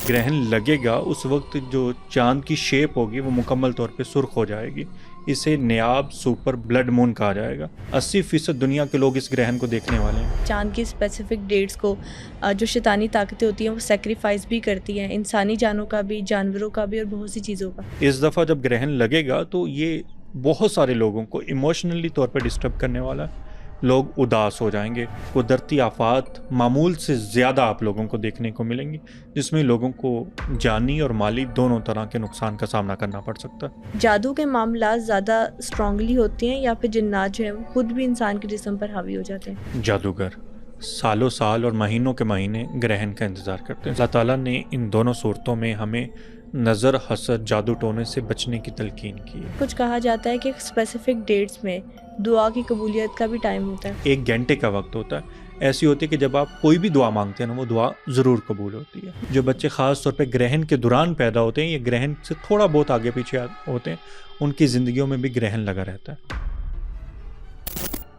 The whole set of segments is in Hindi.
ग्रहण लगेगा उस वक्त जो चांद की शेप होगी वो मुकम्मल तौर पे सुर्ख हो जाएगी। इसे नायाब सुपर ब्लड मून कहा जाएगा। 80% दुनिया के लोग इस ग्रहण को देखने वाले हैं। चांद की स्पेसिफिक डेट्स को जो शैतानी ताकतें होती हैं वो सेक्रीफाइस भी करती हैं, इंसानी जानों का भी, जानवरों का भी और बहुत सी चीज़ों का। इस दफ़ा जब ग्रहण लगेगा तो ये बहुत सारे लोगों को इमोशनली तौर पर डिस्टर्ब करने वाला है। लोग उदास हो जाएंगे। कुदरती आफात मामूल से ज़्यादा आप लोगों को देखने को मिलेंगी, जिसमें लोगों को जानी और माली दोनों तरह के नुकसान का सामना करना पड़ सकता है। जादू के मामला ज़्यादा स्ट्रांगली होते हैं या फिर जिन्नात जो हैं वो खुद भी इंसान के जिस्म पर हावी हो जाते हैं? जादूगर सालों साल और महीनों के महीने ग्रहण का इंतज़ार करते हैं। अल्लाह ताला ने इन दोनों सूरतों में हमें नज़र, हसद, जादू टोने से बचने की तलकीन की है। कुछ कहा जाता है कि स्पेसिफिक डेट्स में दुआ की कबूलियत का भी टाइम होता है। 1 घंटे का वक्त होता है। ऐसी होती है कि जब आप कोई भी दुआ मांगते हैं ना, वो दुआ ज़रूर कबूल होती है। जो बच्चे ख़ास तौर पे ग्रहण के दौरान पैदा होते हैं या ग्रहण से थोड़ा बहुत आगे पीछे होते हैं, उनकी ज़िंदगियों में भी ग्रहण लगा रहता है।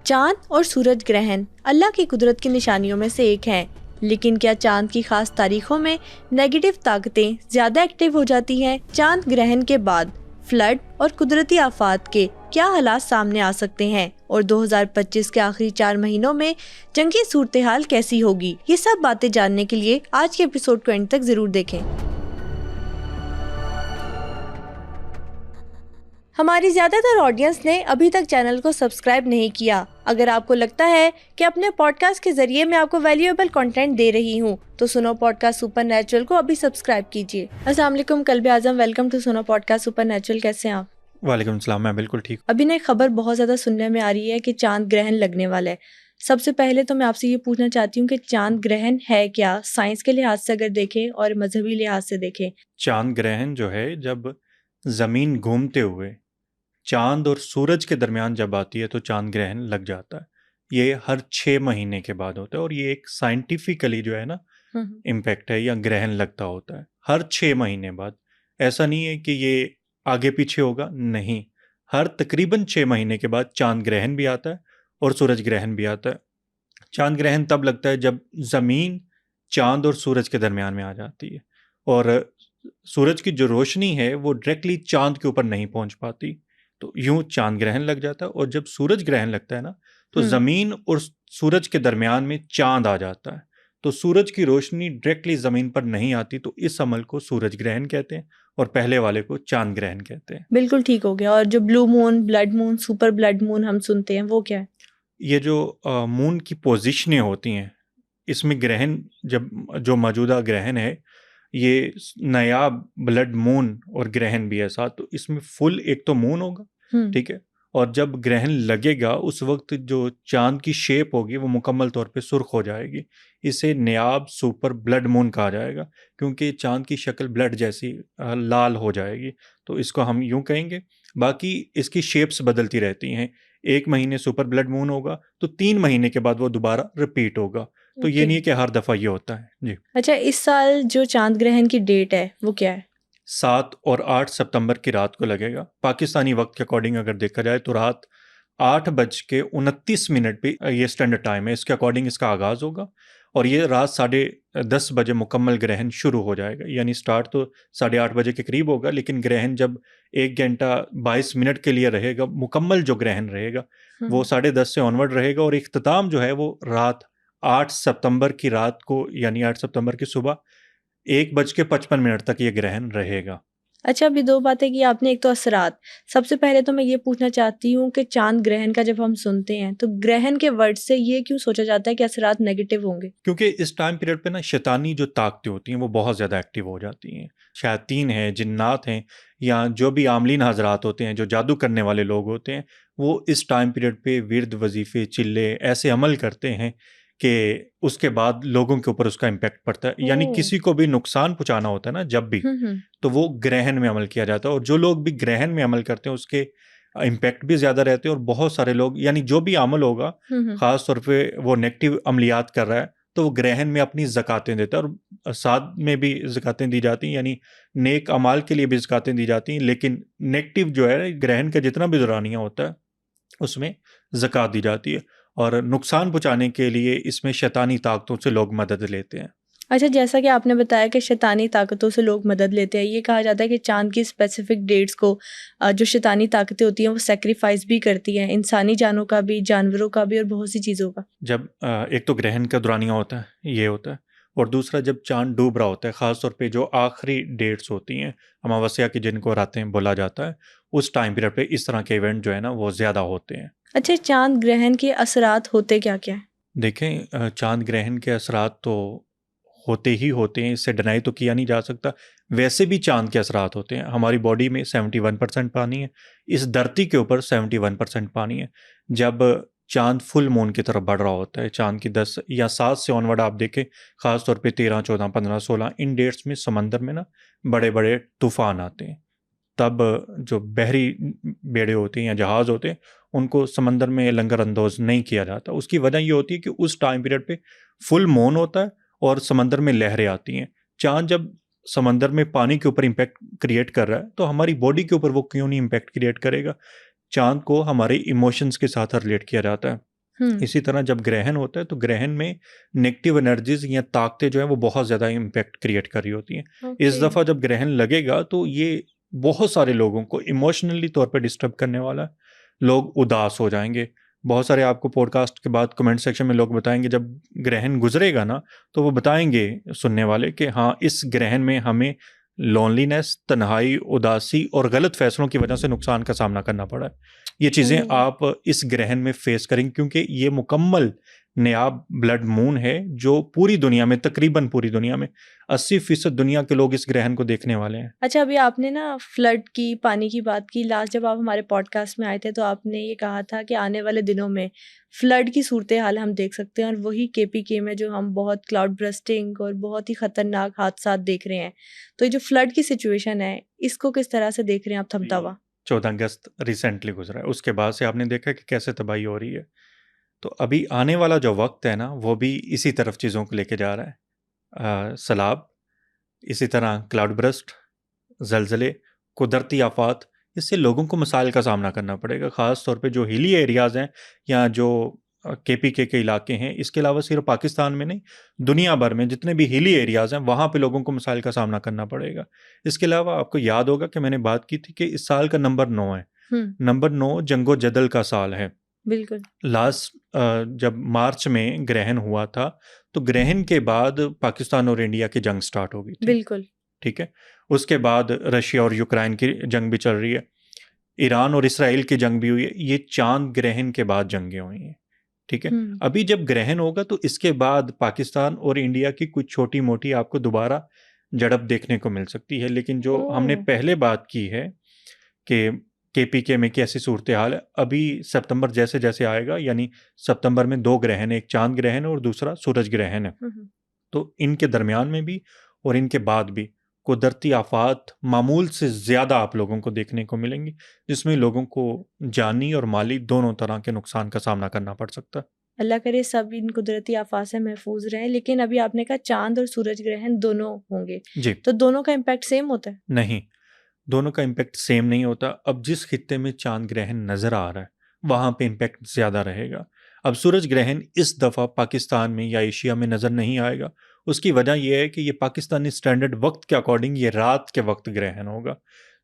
चांद और सूरज ग्रहण अल्लाह की कुदरत की निशानियों में से एक है, लेकिन क्या चांद की खास तारीखों में नेगेटिव ताकतें ज्यादा एक्टिव हो जाती हैं? चांद ग्रहण के बाद फ्लड और कुदरती आफात के क्या हालात सामने आ सकते हैं और 2025 के आखिरी 4 महीनों में जंगी सूरत हाल कैसी होगी? ये सब बातें जानने के लिए आज के एपिसोड को एंड तक जरूर देखें। हमारी ज्यादातर ऑडियंस ने अभी तक चैनल को सब्सक्राइब नहीं किया। अगर आपको लगता है कि अपने पॉडकास्ट के जरिए मैं आपको वैल्यूएबल कंटेंट दे रही हूँ तो सुनो पॉडकास्ट सुपरनैचुरल को अभी सब्सक्राइब कीजिए। अस्सलाम वालेकुम कल्बे आजम, वेलकम टू सुनो पॉडकास्ट सुपरनैचुरल। कैसे हैं आप? वालेकुम सलाम, मैं बिल्कुल ठीक। अभी ना खबर बहुत ज्यादा सुनने में आ रही है कि चांद ग्रहण लगने वाला है। सबसे पहले तो मैं आपसे ये पूछना चाहती हूँ कि चांद ग्रहण है क्या, साइंस के लिहाज से अगर देखें और मजहबी लिहाज से देखें? चांद ग्रहण जो है, जब ज़मीन घूमते हुए चांद और सूरज के दरमियान जब आती है तो चांद ग्रहण लग जाता है। ये हर 6 महीने के बाद होता है और ये एक साइंटिफिकली जो है ना इम्पैक्ट है, या ग्रहण लगता होता है हर 6 महीने बाद। ऐसा नहीं है कि ये आगे पीछे होगा, नहीं, हर तकरीबन 6 महीने के बाद चांद ग्रहण भी आता है और सूरज ग्रहण भी आता है। चांद ग्रहण तब लगता है जब ज़मीन चांद और सूरज के दरमियान में आ जाती है और सूरज की जो रोशनी है वो डायरेक्टली चांद के ऊपर नहीं पहुंच पाती, तो यूं चांद ग्रहण लग जाता है। और जब सूरज ग्रहण लगता है ना, तो ज़मीन और सूरज के दरमियान में चांद आ जाता है, तो सूरज की रोशनी डायरेक्टली ज़मीन पर नहीं आती, तो इस अमल को सूरज ग्रहण कहते हैं और पहले वाले को चांद ग्रहण कहते हैं। बिल्कुल ठीक हो गया। और जो blue moon, blood moon, super blood moon हम सुनते हैं वो क्या है? ये जो मून की पोजीशनें होती हैं, इसमें ग्रहण जब जो मौजूदा ग्रहण है ये नया ब्लड मून और ग्रहण भी है साथ, तो इसमें फुल एक तो मून होगा, ठीक है, और जब ग्रहण लगेगा उस वक्त जो चांद की शेप होगी वो मुकम्मल तौर पे सुर्ख हो जाएगी। इसे नायाब सुपर ब्लड मून कहा जाएगा, क्योंकि चांद की शक्ल ब्लड जैसी लाल हो जाएगी, तो इसको हम यूं कहेंगे। बाकी इसकी शेप्स बदलती रहती हैं। 1 महीने सुपर ब्लड मून होगा तो 3 महीने के बाद वो दोबारा रिपीट होगा, तो ये नहीं है कि हर दफ़ा ये होता है जी। अच्छा, इस साल जो चांद ग्रहण की डेट है वो क्या है? 7 और 8 सितंबर की रात को लगेगा। पाकिस्तानी वक्त के अकॉर्डिंग अगर देखा जाए तो रात 8:29 पे ये स्टैंडर्ड टाइम है, इसके अकॉर्डिंग इसका आगाज़ होगा और ये रात 10:30 बजे मुकम्मल ग्रहण शुरू हो जाएगा। यानी स्टार्ट तो 8:30 बजे के करीब होगा, लेकिन ग्रहण जब 1 घंटा 22 मिनट के लिए रहेगा, मुकम्मल जो ग्रहण रहेगा वो 10:30 से ऑनवर्ड रहेगा और इख्तिताम जो है वो रात 8 सितंबर की रात को, यानी 8 सितंबर की सुबह 1:55 तक ये ग्रहण रहेगा। अच्छा, अभी 2 बातें की आपने, एक तो असरात। सबसे पहले तो मैं ये पूछना चाहती हूँ कि चांद ग्रहण का जब हम सुनते हैं तो ग्रहण के वर्ड से ये क्यों सोचा जाता है कि असरात नेगेटिव होंगे? क्योंकि इस टाइम पीरियड पे ना शैतानी जो ताकतें होती हैं वो बहुत ज़्यादा एक्टिव हो जाती हैं। शैतान हैं, जिन्नात हैं, या जो भी आमलीन हजरात होते हैं, जो जादू करने वाले लोग होते हैं, वो इस टाइम पीरियड पे विर्द, वजीफ़े, चिल्ले ऐसे अमल करते हैं कि उसके बाद लोगों के ऊपर उसका इम्पैक्ट पड़ता है। यानी किसी को भी नुकसान पहुंचाना होता है ना जब भी, तो वो ग्रहण में अमल किया जाता है, और जो लोग भी ग्रहण में अमल करते हैं उसके इम्पैक्ट भी ज़्यादा रहते हैं। और बहुत सारे लोग, यानी जो भी अमल होगा, ख़ास तौर पे वो नेगेटिव अमलियात कर रहा है, तो वो ग्रहण में अपनी ज़कातें देता है, और साथ में भी ज़कातें दी जाती हैं, यानी नेक अमाल के लिए भी ज़कातें दी जाती हैं। लेकिन नेगेटिव जो है, ग्रहण का जितना भी दौरानिया होता है उसमें ज़कात दी जाती है, और नुकसान पहुँचाने के लिए इसमें शैतानी ताकतों से लोग मदद लेते हैं। अच्छा, जैसा कि आपने बताया कि शैतानी ताकतों से लोग मदद लेते हैं, ये कहा जाता है कि चांद की स्पेसिफिक डेट्स को जो शैतानी ताकतें होती हैं वो सेक्रीफाइस भी करती हैं, इंसानी जानों का भी, जानवरों का भी और बहुत सी चीज़ों का। जब एक तो ग्रहण का दौरानिया होता है, ये होता है, और दूसरा जब चांद डूब रहा होता है, ख़ास तौर पे जो आखिरी डेट्स होती हैं अमावस्या की, जिनको रातें बोला जाता है, उस टाइम पीरियड पे इस तरह के इवेंट जो है ना वो ज़्यादा होते हैं। अच्छा, चांद ग्रहण के असरात होते क्या क्या हैं? देखें, चांद ग्रहण के असरात तो होते ही होते हैं, इससे डिनाई तो किया नहीं जा सकता। वैसे भी चांद के असरात होते हैं। हमारी बॉडी में 71% पानी है, इस धरती के ऊपर 71% पानी है। जब चांद फुल मून की तरफ बढ़ रहा होता है, चांद की 10 या 7 से ऑनवर्ड आप देखें, ख़ास तौर पे 13, 14, 15, 16 इन डेट्स में समंदर में ना बड़े बड़े तूफान आते हैं। तब जो बहरी बेड़े होते हैं या जहाज़ होते हैं, उनको समंदर में लंगर अंदोज़ नहीं किया जाता। उसकी वजह ये होती है कि उस टाइम पीरियड पे फुल मून होता है और समंदर में लहरें आती हैं। चाँद जब समंदर में पानी के ऊपर इम्पैक्ट क्रिएट कर रहा है, तो हमारी बॉडी के ऊपर वो क्यों नहीं इम्पैक्ट क्रिएट करेगा? चाँद को हमारे इमोशंस के साथ रिलेट किया जाता है। हम्म। इसी तरह जब ग्रहण होता है, तो ग्रहण में नेगेटिव एनर्जीज़ या ताकतें जो हैं, वो बहुत ज़्यादा इम्पैक्ट क्रिएट कर रही होती हैं। इस ओके। दफ़ा जब ग्रहण लगेगा, तो ये बहुत सारे लोगों को इमोशनली तौर पे डिस्टर्ब करने वाला है। लोग उदास हो जाएँगे। बहुत सारे आपको पॉडकास्ट के बाद कमेंट सेक्शन में लोग बताएँगे, जब ग्रहण गुज़रेगा ना, तो वो बताएँगे सुनने वाले कि हाँ, इस ग्रहण में हमें लोनलीनेस, तन्हाई, उदासी और गलत फैसलों की वजह से नुकसान का सामना करना पड़ा है। ये चीज़ें ओह। आप इस ग्रहण में फेस करेंगे, क्योंकि ये मुकम्मल नया ब्लड मून है, जो पूरी दुनिया में, तकरीबन पूरी दुनिया में 80% दुनिया के लोग इस ग्रहण को देखने वाले हैं। अच्छा, अभी आपने ना फ्लड की, पानी की बात की। लास्ट जब आप हमारे पॉडकास्ट में आए थे तो आपने ये कहा था कि आने वाले दिनों में फ्लड की सूरत हाल हम देख सकते हैं, और वही केपीके में जो हम बहुत क्लाउड ब्रस्टिंग और बहुत ही खतरनाक हादसा देख रहे हैं। तो ये जो फ्लड की सिचुएशन है, इसको किस तरह से देख रहे हैं आप थमता? 14 अगस्त रिसेंटली गुजरा है, उसके बाद से आपने देखा कि कैसे तबाही हो रही है। तो अभी आने वाला जो वक्त है ना, वो भी इसी तरफ चीज़ों को लेके जा रहा है। सैलाब, इसी तरह क्लाउड बर्स्ट, ज़लज़ले, कुदरती आफ़ात, इससे लोगों को मसाइल का सामना करना पड़ेगा। ख़ास तौर पे जो हिली एरियाज़ हैं या जो केपीके के इलाके हैं, इसके अलावा सिर्फ पाकिस्तान में नहीं, दुनिया भर में जितने भी हिली एरियाज़ हैं, वहाँ पे लोगों को मसाइल का सामना करना पड़ेगा। इसके अलावा आपको याद होगा कि मैंने बात की थी कि इस साल का नंबर 9 है। नंबर 9 जंगो-जदल का साल है। बिल्कुल। लास्ट जब मार्च में ग्रहण हुआ था, तो ग्रहण के बाद पाकिस्तान और इंडिया की जंग स्टार्ट हो गई थी। बिल्कुल। ठीक है? उसके बाद रशिया और यूक्रेन की जंग भी चल रही है। ईरान और इसराइल की जंग भी हुई है। ये चाँद ग्रहण के बाद जंगें हुई हैं। ठीक है? अभी जब ग्रहण होगा, तो इसके बाद पाकिस्तान और इंडिया की कुछ छोटी-मोटी आपको दोबारा झड़प देखने को मिल सकती है। लेकिन जो हमने ओह! पहले बात की है कि केपीके में कैसी सूरत हाल है, अभी सितंबर जैसे-जैसे आएगा, यानी सितंबर में 2 ग्रहण है, एक चाँद ग्रहण है और दूसरा सूरज ग्रहण है। तो इनके दरमियान में भी और इनके बाद भी कुदरती आफ़ात मामूल से ज़्यादा आप लोगों को देखने को मिलेंगी, जिसमें लोगों को जानी और माली दोनों तरह के नुकसान का सामना करना पड़ सकता है। अल्लाह करे सब इन कुदरती आफात से महफूज रहें। लेकिन अभी आपने कहा चांद और सूरज ग्रहण दोनों होंगे, जी, तो दोनों का इम्पैक्ट सेम होता है? नहीं, दोनों का इम्पैक्ट सेम नहीं होता। अब जिस खित्ते में चाँद ग्रहण नज़र आ रहा है, वहाँ पे इम्पैक्ट ज़्यादा रहेगा। अब सूरज ग्रहण इस दफ़ा पाकिस्तान में या एशिया में नज़र नहीं आएगा। उसकी वजह ये है कि ये पाकिस्तानी स्टैंडर्ड वक्त के अकॉर्डिंग ये रात के वक्त ग्रहण होगा।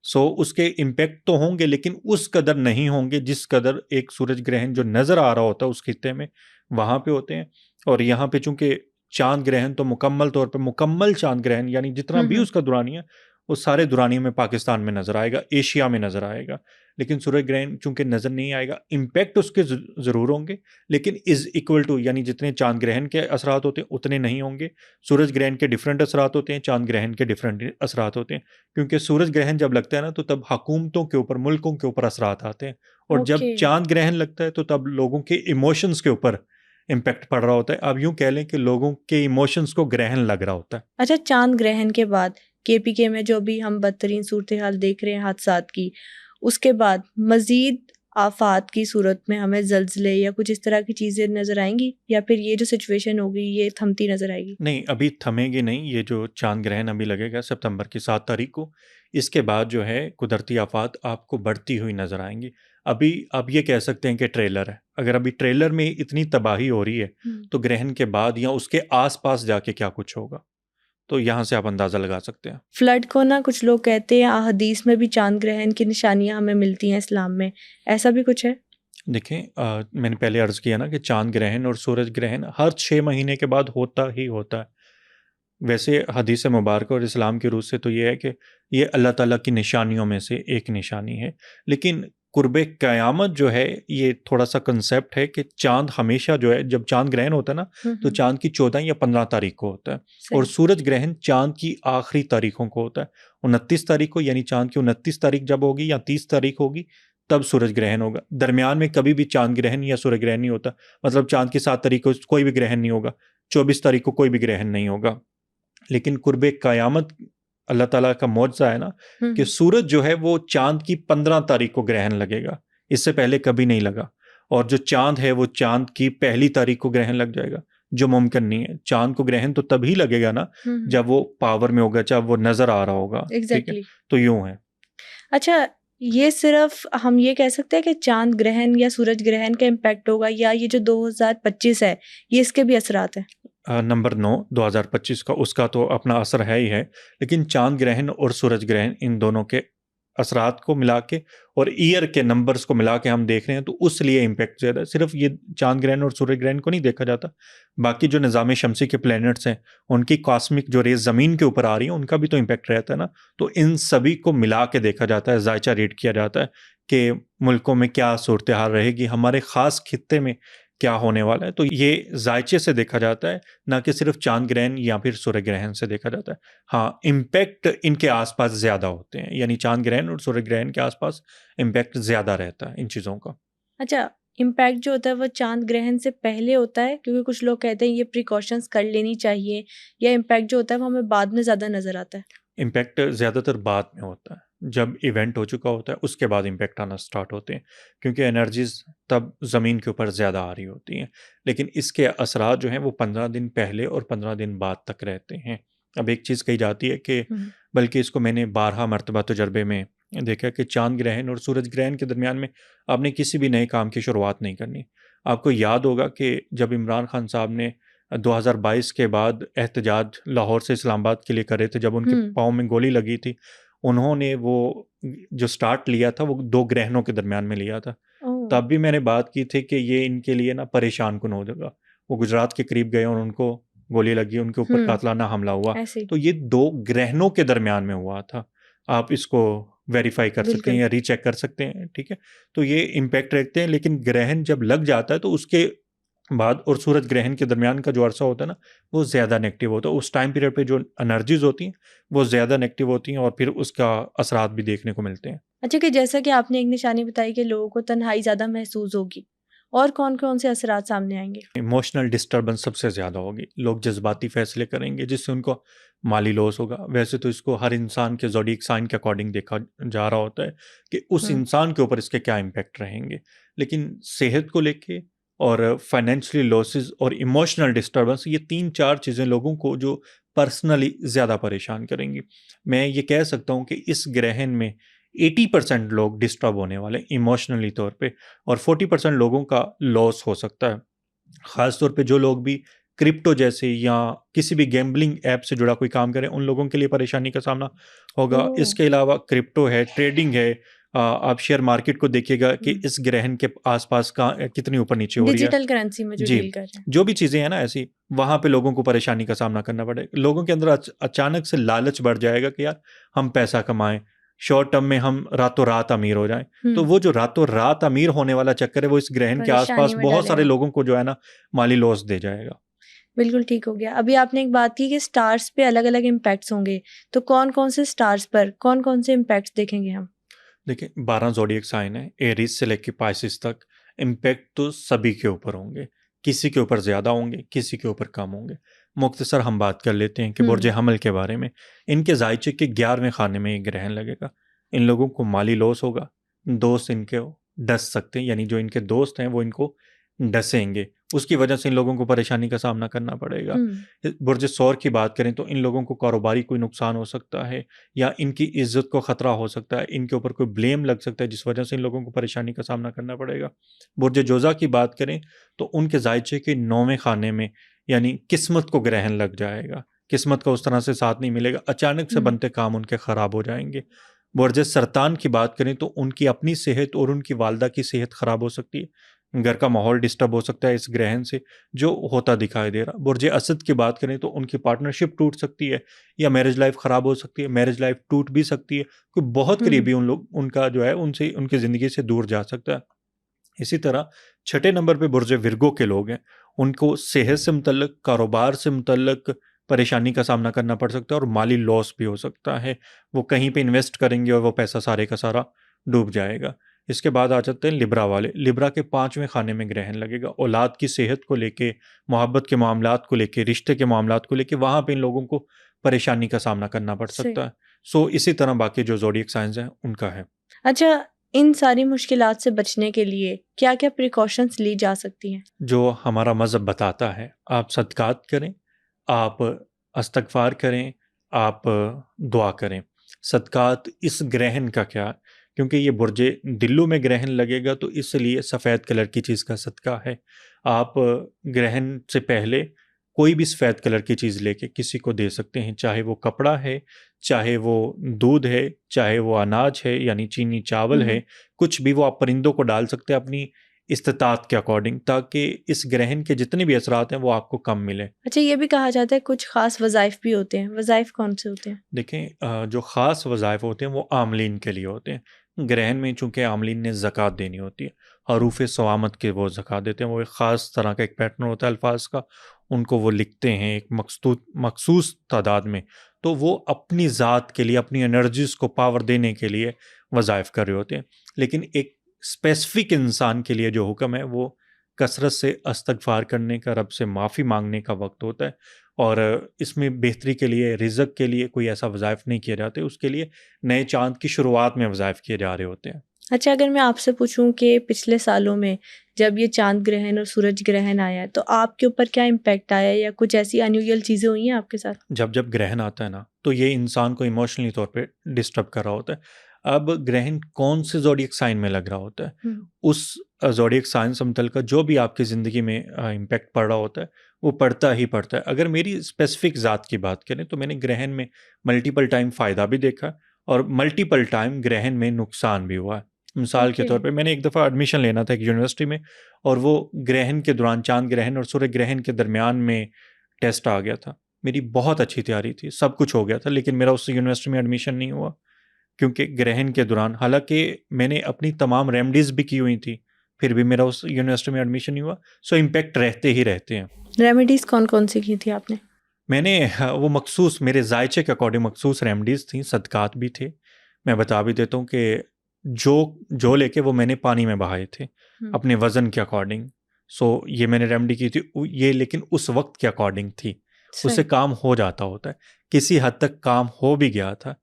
सो उसके इम्पैक्ट तो होंगे, लेकिन उस कदर नहीं होंगे जिस कदर एक सूरज ग्रहण जो नज़र आ रहा होता है उस खित्ते में, वहाँ पे होते हैं। और यहाँ पे चूँकि चाँद ग्रहण तो मुकम्मल तौर पे, मुकम्मल चाँद ग्रहण यानी जितना भी उसका दुरानिया, वो सारे दुरानियों में पाकिस्तान में नज़र आएगा, एशिया में नज़र आएगा। लेकिन सूरज ग्रहण चूँकि नज़र नहीं आएगा, इम्पैक्ट उसके ज़रूर होंगे, लेकिन इज़ इक्वल टू, यानी जितने चाँद ग्रहण के असरात होते हैं उतने नहीं होंगे। सूरज ग्रहण के डिफरेंट असरात होते हैं, चाँद ग्रहण के डिफरेंट असरात होते हैं। क्योंकि सूरज ग्रहण जब लगता है ना, तो तब हुकूमतों के ऊपर, मुल्कों के ऊपर असरात आते हैं, और जब ओके। चाँद ग्रहण लगता है तो तब लोगों के इमोशंस के ऊपर इम्पैक्ट पड़ रहा होता है। आप यूँ कह लें कि लोगों के इमोशंस को ग्रहण लग रहा होता है। अच्छा, चांद ग्रहण के बाद केपीके में जो भी हम बदतरीन सूरत हाल देख रहे हैं हादसात की, उसके बाद मजीद आफात की सूरत में हमें जल्जले या कुछ इस तरह की चीज़ें नज़र आएंगी, या फिर ये जो सिचुएशन होगी ये थमती नज़र आएगी? नहीं, अभी थमेंगे नहीं। ये जो चाँद ग्रहण अभी लगेगा सितंबर की 7 तारीख को, इसके बाद जो है कुदरती आफ़ात आपको बढ़ती हुई नज़र आएँगी। अभी आप ये कह सकते हैं कि ट्रेलर है। अगर अभी ट्रेलर में इतनी तबाही हो रही है, तो ग्रहण के बाद या उसके आस-पास जाके क्या कुछ होगा? तो यहाँ से आप अंदाज़ा लगा सकते हैं। फ्लड को ना कुछ लोग कहते हैं हदीस में भी चांद ग्रहण की निशानियां हमें मिलती हैं इस्लाम में, ऐसा भी कुछ है? देखें, मैंने पहले अर्ज़ किया ना कि चांद ग्रहण और सूरज ग्रहण हर 6 महीने के बाद होता ही होता है। वैसे हदीस मुबारक और इस्लाम की रूह से तो ये है कि ये अल्लाह ताला की निशानियों में से एक निशानी है। लेकिन कुर्बे क़यामत जो है, ये थोड़ा-सा कंसेप्ट है कि चाँद हमेशा जो है, जब चाँद ग्रहण होता है ना, तो चाँद की 14 या 15 तारीख को होता है और सही। सूरज ग्रहण चाँद की आखिरी तारीखों को होता है। 29 तारीख को, यानी चाँद की 29 तारीख जब होगी या 30 तारीख होगी, तब सूरज ग्रहण होगा। दरमियान में कभी भी चाँद ग्रहण या सूरज ग्रहण नहीं होता। मतलब चाँद की 7 तारीख को कोई भी ग्रहण नहीं होगा, 24 तारीख को कोई भी ग्रहण नहीं होगा। लेकिन कुर्बे क़यामत अल्लाह ताला का मौजज़ा है ना कि सूरज जो है वो चाँद की 15 तारीख को ग्रहण लगेगा, इससे पहले कभी नहीं लगा। और जो चाँद है वो चाँद की पहली तारीख को ग्रहण लग जाएगा, जो मुमकिन नहीं है। चाँद को ग्रहण तो तभी लगेगा ना जब वो पावर में होगा, जब वो नज़र आ रहा होगा। ठीक है, एग्जैक्टली। तो यूँ है। अच्छा, ये सिर्फ हम ये कह सकते हैं कि चांद ग्रहण या सूरज ग्रहण का इम्पैक्ट होगा, या ये जो 2025 है ये इसके भी असरात हैं? नंबर 9 2025 का, उसका तो अपना असर है ही है। लेकिन चाँद ग्रहण और सूरज ग्रहण, इन दोनों के असरात को मिला के और ईयर के नंबर्स को मिला के हम देख रहे हैं, तो उस लिए इम्पैक्ट ज़्यादा है। सिर्फ ये चाँद ग्रहण और सूरज ग्रहण को नहीं देखा जाता, बाकी जो निज़ाम शमसी के प्लैनेट्स हैं, उनकी कॉस्मिक जो रेज़ ज़मीन के ऊपर आ रही हैं, उनका भी तो इम्पैक्ट रहता है ना। तो इन सभी को मिला के देखा जाता है, जायचा रेट किया जाता है कि मुल्कों में क्या सूरत हाल रहेगी, हमारे ख़ास खित्ते में क्या होने वाला है। तो ये जायचे से देखा जाता है, ना कि सिर्फ चाँद ग्रहण या फिर सूर्य ग्रहण से देखा जाता है। हाँ, इम्पैक्ट इनके आसपास ज़्यादा होते हैं, यानी चाँद ग्रहण और सूर्य ग्रहण के आसपास इम्पैक्ट ज़्यादा रहता है इन चीज़ों का। अच्छा, इम्पैक्ट जो होता है वो चांद ग्रहण से पहले होता है, क्योंकि कुछ लोग कहते हैं ये प्रिकॉशंस कर लेनी चाहिए, या इम्पैक्ट जो होता है वो हमें बाद में ज़्यादा नज़र आता है? इम्पैक्ट ज़्यादातर बाद में होता है, जब इवेंट हो चुका होता है उसके बाद इम्पैक्ट आना स्टार्ट होते हैं, क्योंकि एनर्जीज तब ज़मीन के ऊपर ज़्यादा आ रही होती हैं। लेकिन इसके असरात जो हैं वो 15 दिन पहले और 15 दिन बाद तक रहते हैं। अब एक चीज़ कही जाती है कि, बल्कि इसको मैंने 12 मरतबा तजर्बे में देखा कि चाँद ग्रहण और सूरज ग्रहण के दरमियान में आपने किसी भी नए काम की शुरुआत नहीं करनी। आपको याद होगा कि जब इमरान खान साहब ने 2022 के बाद एहतजाज लाहौर से इस्लामाबाद के लिए करे थे, जब उनके पाँव में गोली लगी थी, उन्होंने वो जो स्टार्ट लिया था वो 2 ग्रहणों के दरमियान में लिया था। तब भी मैंने बात की थी कि ये इनके लिए ना परेशान कुन हो जाएगा। वो गुजरात के करीब गए और उनको गोली लगी, उनके ऊपर कातलाना हमला हुआ। तो ये 2 ग्रहणों के दरमियान में हुआ था। आप इसको वेरीफाई कर सकते हैं या रीचेक कर सकते हैं, ठीक है? तो ये इम्पैक्ट रखते हैं, लेकिन ग्रहण जब लग जाता है तो उसके बाद और सूरज ग्रहण के दरमियान का जो अरसा होता है ना, वो ज़्यादा नेगेटिव होता है। उस टाइम पीरियड पे जो एनर्जीज होती हैं वो ज़्यादा नेगेटिव होती हैं और फिर उसका असरात भी देखने को मिलते हैं। अच्छा, कि जैसा कि आपने एक निशानी बताई कि लोगों को तन्हाई ज़्यादा महसूस होगी, और कौन कौन से असरात सामने आएंगे? इमोशनल डिस्टर्बेंस सबसे ज़्यादा होगी। लोग जज्बाती फ़ैसले करेंगे जिससे उनको माली लॉस होगा। वैसे तो इसको हर इंसान के ज़ोडिएक साइन के अकॉर्डिंग देखा जा रहा होता है कि उस इंसान के ऊपर इसके क्या इम्पैक्ट रहेंगे। लेकिन सेहत को लेके और फाइनेंशियली लॉसेस और इमोशनल डिस्टर्बेंस, ये 3-4 चीज़ें लोगों को जो पर्सनली ज़्यादा परेशान करेंगी। मैं ये कह सकता हूँ कि इस ग्रहण में 80% लोग डिस्टर्ब होने वाले इमोशनली तौर पे, और 40% लोगों का लॉस हो सकता है। ख़ास तौर पे जो लोग भी क्रिप्टो जैसे या किसी भी गैम्बलिंग ऐप से जुड़ा कोई काम करें, उन लोगों के लिए परेशानी का सामना होगा। इसके अलावा क्रिप्टो है, ट्रेडिंग है, आप शेयर मार्केट को देखिएगा कि इस ग्रहण के आसपास का कितनी ऊपर नीचे हो रही है। डिजिटल करेंसी में जो जी, डील कर रहे हैं, जो भी चीज़ें हैं ना ऐसी, वहाँ पे लोगों को परेशानी का सामना करना पड़ेगा। लोगों के अंदर अचानक से लालच बढ़ जाएगा कि यार हम पैसा कमाएं, शॉर्ट टर्म में हम रातों रात अमीर हो जाएं। तो वो जो रातों रात अमीर होने वाला चक्कर है, वो इस ग्रहण के आसपास बहुत सारे लोगों को जो है ना माली लॉस दे जाएगा। बिल्कुल ठीक हो गया। अभी आपने एक बात की कि स्टार्स पे अलग अलग इम्पैक्ट्स होंगे, तो कौन कौन से स्टार्स पर कौन कौन से इम्पैक्ट्स देखेंगे हम? देखिए, 12 ज़ोडिएक साइन है, एरीज से लेकर पाइसिस तक। इम्पैक्ट तो सभी के ऊपर होंगे, किसी के ऊपर ज़्यादा होंगे, किसी के ऊपर कम होंगे। मुख्तसर हम बात कर लेते हैं कि बुर्ज हमल के बारे में। इनके जायचे के 11वें खाने में एक ग्रहण लगेगा। इन लोगों को माली लॉस होगा, दोस्त इनके डस सकते हैं, यानी जो इनके दोस्त हैं वो इनको डसेंगे, उसकी वजह से इन लोगों को परेशानी का सामना करना पड़ेगा। बुर्ज सौर की बात करें तो इन लोगों को कारोबारी कोई नुकसान हो सकता है, या इनकी इज्जत को ख़तरा हो सकता है, इनके ऊपर कोई ब्लेम लग सकता है, जिस वजह से इन लोगों को परेशानी का सामना करना पड़ेगा। बुर्ज जोज़ा की बात करें तो उनके जायचे के 9वें खाने में, यानी किस्मत को ग्रहण लग जाएगा। किस्मत का उस तरह से साथ नहीं मिलेगा, अचानक से बनते काम उनके ख़राब हो जाएंगे। बुर्ज सरतान की बात करें तो उनकी अपनी सेहत और उनकी वालदा की सेहत ख़राब हो सकती है, घर का माहौल डिस्टर्ब हो सकता है इस ग्रहण से, जो होता दिखाई दे रहा। बुर्ज असद की बात करें तो उनकी पार्टनरशिप टूट सकती है या मैरिज लाइफ ख़राब हो सकती है, मैरिज लाइफ टूट भी सकती है, कोई बहुत करीबी उन लोग उनका जो है उनसे उनकी ज़िंदगी से दूर जा सकता है। इसी तरह छठे नंबर पे बुर्ज विर्गो के लोग हैं, उनको सेहत से मुतल्लक, कारोबार से मुतल्लक परेशानी का सामना करना पड़ सकता है और माली लॉस भी हो सकता है। वो कहीं पे इन्वेस्ट करेंगे और वो पैसा सारे का सारा डूब जाएगा। इसके बाद आ जाते हैं लिब्रा वाले। लिब्रा के 5वें खाने में ग्रहण लगेगा। औलाद की सेहत को लेके, मोहब्बत के मामलात को लेके, रिश्ते के मामलात को लेके वहाँ पे इन लोगों को परेशानी का सामना करना पड़ सकता है। सो इसी तरह बाकी जो ज़ोडिएक साइंस हैं उनका है। अच्छा, इन सारी मुश्किलात से बचने के लिए क्या क्या प्रिकॉशंस ली जा सकती हैं? जो हमारा मज़हब बताता है, आप सदकात करें, आप इस्तग़फ़ार करें, आप दुआ करें। सदकात इस ग्रहण का क्या, क्योंकि ये बुर्जे दिल्लू में ग्रहण लगेगा तो इसलिए सफ़ेद कलर की चीज़ का सदका है। आप ग्रहण से पहले कोई भी सफ़ेद कलर की चीज़ लेके किसी को दे सकते हैं, चाहे वो कपड़ा है, चाहे वो दूध है, चाहे वो अनाज है यानी चीनी चावल है, कुछ भी वो आप परिंदों को डाल सकते हैं अपनी इस्तिताअत के अकॉर्डिंग, ताकि इस ग्रहण के जितने भी असरात हैं वो आपको कम मिले। अच्छा, ये भी कहा जाता है कुछ खास वज़ाइफ भी होते हैं, वज़ाइफ कौन से होते हैं? देखें, जो ख़ास वज़ाइफ होते हैं वो आमलीन के लिए होते हैं। ग्रहण में चूँकि आमलीन ने ज़कात देनी होती है, हरूफ़ सवामत के वो ज़कात देते हैं, वो एक ख़ास तरह का एक पैटर्न होता है अल्फाज का, उनको वो लिखते हैं एक मखसूस तादाद में, तो वो अपनी ज़ात के लिए, अपनी एनर्जीज़ को पावर देने के लिए वज़ाइफ कर रहे होते हैं। लेकिन एक स्पेसिफ़िक इंसान के लिए जो हुक्म है वो कसरत से इस्तग़फ़ार करने का, रब से माफ़ी मांगने का वक्त होता है। और इसमें बेहतरी के लिए, रिज़्क़ के लिए कोई ऐसा वज़ाइफ नहीं किए जाते, उसके लिए नए चाँद की शुरुआत में वज़ाइफ किए जा रहे होते हैं। अच्छा, अगर मैं आपसे पूछूं कि पिछले सालों में जब ये चांद ग्रहण और सूरज ग्रहण आया है तो आपके ऊपर क्या इम्पैक्ट आया या कुछ ऐसी अनयूजुअल चीज़ें हुई हैं आपके साथ? जब जब ग्रहण आता है ना, तो ये इंसान को इमोशनली तौर पे डिस्टर्ब कर रहा होता है। अब ग्रहण कौन से ज़ोडिएक साइन में लग रहा होता है, उस ज़ोडिएक साइन से मुतल्लिक़ जो भी आपकी ज़िंदगी में इम्पैक्ट पड़ रहा होता है, वो पड़ता ही पड़ता है। अगर मेरी स्पेसिफ़िक ज़ात की बात करें तो मैंने ग्रहण में मल्टीपल टाइम फ़ायदा भी देखा और मल्टीपल टाइम ग्रहण में नुकसान भी हुआ है। मिसाल के तौर पे मैंने एक दफ़ा एडमिशन लेना था एक यूनिवर्सिटी में, और वो ग्रहण के दौरान, चाँद ग्रहण और सूर्य ग्रहण के दरमियान में टेस्ट आ गया था। मेरी बहुत अच्छी तैयारी थी, सब कुछ हो गया था, लेकिन मेरा उस यूनिवर्सिटी में एडमिशन नहीं हुआ, क्योंकि ग्रहण के दौरान, हालाँकि मैंने अपनी तमाम रेमेडीज़ भी की हुई थी, फिर भी मेरा उस यूनिवर्सिटी में एडमिशन नहीं हुआ। सो इम्पैक्ट रहते ही रहते हैं। रेमेडीज़ कौन-कौन सी की थी आपने? मैंने वो मखसूस मेरे ज़ायचे के अकॉर्डिंग मखसूस रेमेडीज़ थी, सदकात भी थे। मैं बता भी देता हूँ कि जो लेके वो मैंने पानी में बहाए थे, अपने वज़न के अकॉर्डिंग। सो ये मैंने रेमेडी की थी, ये लेकिन उस वक़्त के अकॉर्डिंग थी। उससे काम हो जाता होता है। किसी हद तक काम हो भी गया था,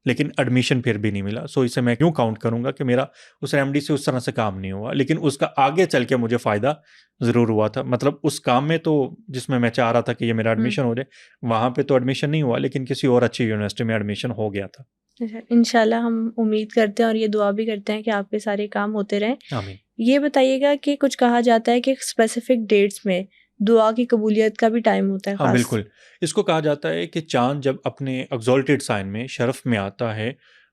लेकिन एडमिशन फिर भी नहीं मिला। सो इसे मैं क्यों काउंट करूँगा कि मेरा उस रेमेडी से उस तरह से काम नहीं हुआ, लेकिन उसका आगे चल के मुझे फ़ायदा ज़रूर हुआ था। मतलब उस काम में तो, जिसमें मैं चाह रहा था कि ये मेरा एडमिशन हो जाए, वहाँ पे तो एडमिशन नहीं हुआ, लेकिन किसी और अच्छी यूनिवर्सिटी में एडमिशन हो गया था। इंशाल्लाह हम उम्मीद करते हैं और ये दुआ भी करते हैं कि आपके सारे काम होते रहें। आमीन। ये बताइएगा कि कुछ कहा जाता है कि स्पेसिफिक डेट्स में दुआ की कबूलियत का भी टाइम होता है हाँ, खास। बिल्कुल। इसको कहा जाता है कि चाँद जब अपने एक्सॉल्टेड साइन में, शरफ़ में आता है,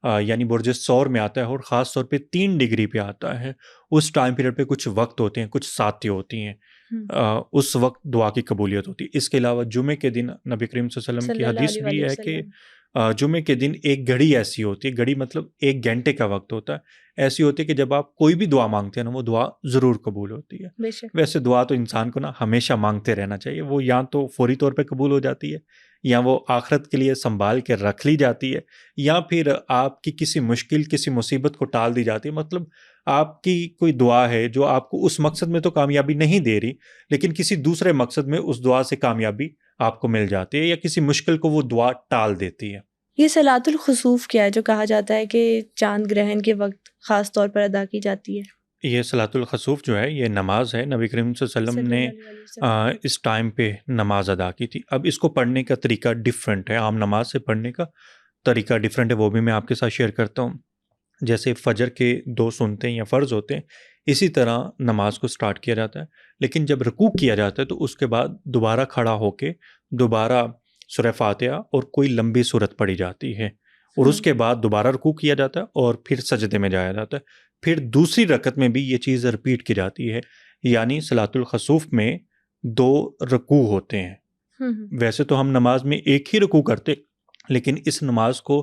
यानी बुर्ज सौर में आता है और ख़ास तौर पे 3 डिग्री पे आता है, उस टाइम पीरियड पे कुछ वक़्त होते हैं, कुछ साथी होती हैं। उस वक़्त दुआ की कबूलियत होती है। इसके अलावा जुमे के दिन नबी करीम सल्लल्लाहु अलैहि वसल्लम की सल्लल्लाहु हदीस भी अलैहि है कि वसल्लम। जुमे के दिन एक घड़ी ऐसी होती है, घड़ी मतलब 1 घंटे का वक़्त होता है, ऐसी होती है कि जब आप कोई भी दुआ मांगते हैं ना, वो दुआ ज़रूर कबूल होती है। बेशक। वैसे दुआ तो इंसान को ना हमेशा मांगते रहना चाहिए, वो या तो फ़ौरी तौर पे कबूल हो जाती है, या वो आखिरत के लिए संभाल के रख ली जाती है, या फिर आपकी किसी मुश्किल, किसी मुसीबत को टाल दी जाती है। मतलब आपकी कोई दुआ है जो आपको उस मकसद में तो कामयाबी नहीं दे रही, लेकिन किसी दूसरे मकसद में उस दुआ से कामयाबी आपको मिल जाती है, या किसी मुश्किल को वो दुआ टाल देती है। ये सलातुल खुसूफ क्या है जो कहा जाता है कि चांद ग्रहण के वक्त खास तौर पर अदा की जाती है? ये सलातुल खसूफ जो है, ये नमाज है। नबी करीम सल्लल्लाहु अलैहि वसल्लम ने इस टाइम पे नमाज अदा की थी। अब इसको पढ़ने का तरीका डिफरेंट है, आम नमाज से पढ़ने का तरीका डिफरेंट है, वो भी मैं आपके साथ शेयर करता हूँ। जैसे फजर के 2 सुन्नतें या फ़र्ज़ होते हैं, इसी तरह नमाज को स्टार्ट किया जाता है। लेकिन जब रुकू किया जाता है तो उसके बाद दोबारा खड़ा होके दोबारा सूरह फातिहा और कोई लंबी सूरत पढ़ी जाती है, और उसके बाद दोबारा रुकू किया जाता है और फिर सजदे में जाया जाता है। फिर दूसरी रकत में भी ये चीज़ रिपीट की जाती है, यानी सलातुल खसूफ में 2 रुकू होते हैं। वैसे तो हम नमाज में एक ही रुकू करते, लेकिन इस नमाज को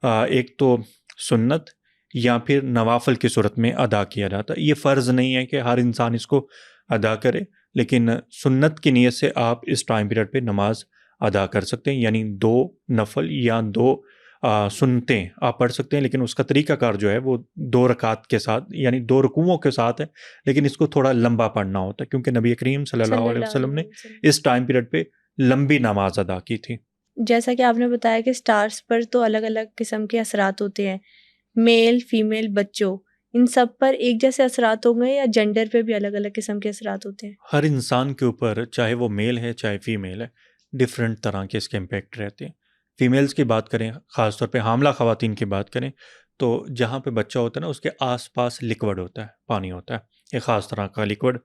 एक तो सुन्नत या फिर नवाफल की सूरत में अदा किया जाता है। ये फ़र्ज़ नहीं है कि हर इंसान इसको अदा करे, लेकिन सुन्नत की नीयत से आप इस टाइम पीरियड पे नमाज अदा कर सकते हैं, यानी 2 नफल या 2 सुन्नतें आप पढ़ सकते हैं। लेकिन उसका तरीक़ाकार जो है वो 2 रकात के साथ, यानी 2 रुकूओं के साथ है, लेकिन इसको थोड़ा लंबा पढ़ना होता है, क्योंकि नबी करीम सल्लल्लाहु अलैहि वसल्लम ने इस टाइम पीरियड पे लंबी नमाज अदा की थी। जैसा कि आपने बताया कि स्टार्स पर तो अलग अलग किस्म के असरात होते हैं, मेल फीमेल बच्चों इन सब पर एक जैसे असरात होंगे या जेंडर पे भी अलग अलग किस्म के असरात होते हैं? हर इंसान के ऊपर, चाहे वो मेल है चाहे फीमेल है, डिफरेंट तरह के इसके इम्पेक्ट रहते हैं। फीमेल्स की बात करें, ख़ासतौर पे हामला ख़वातीन की बात करें, तो जहाँ पे बच्चा होता है ना, उसके आसपास लिक्विड होता है, पानी होता है, एक ख़ास तरह का लिक्विड,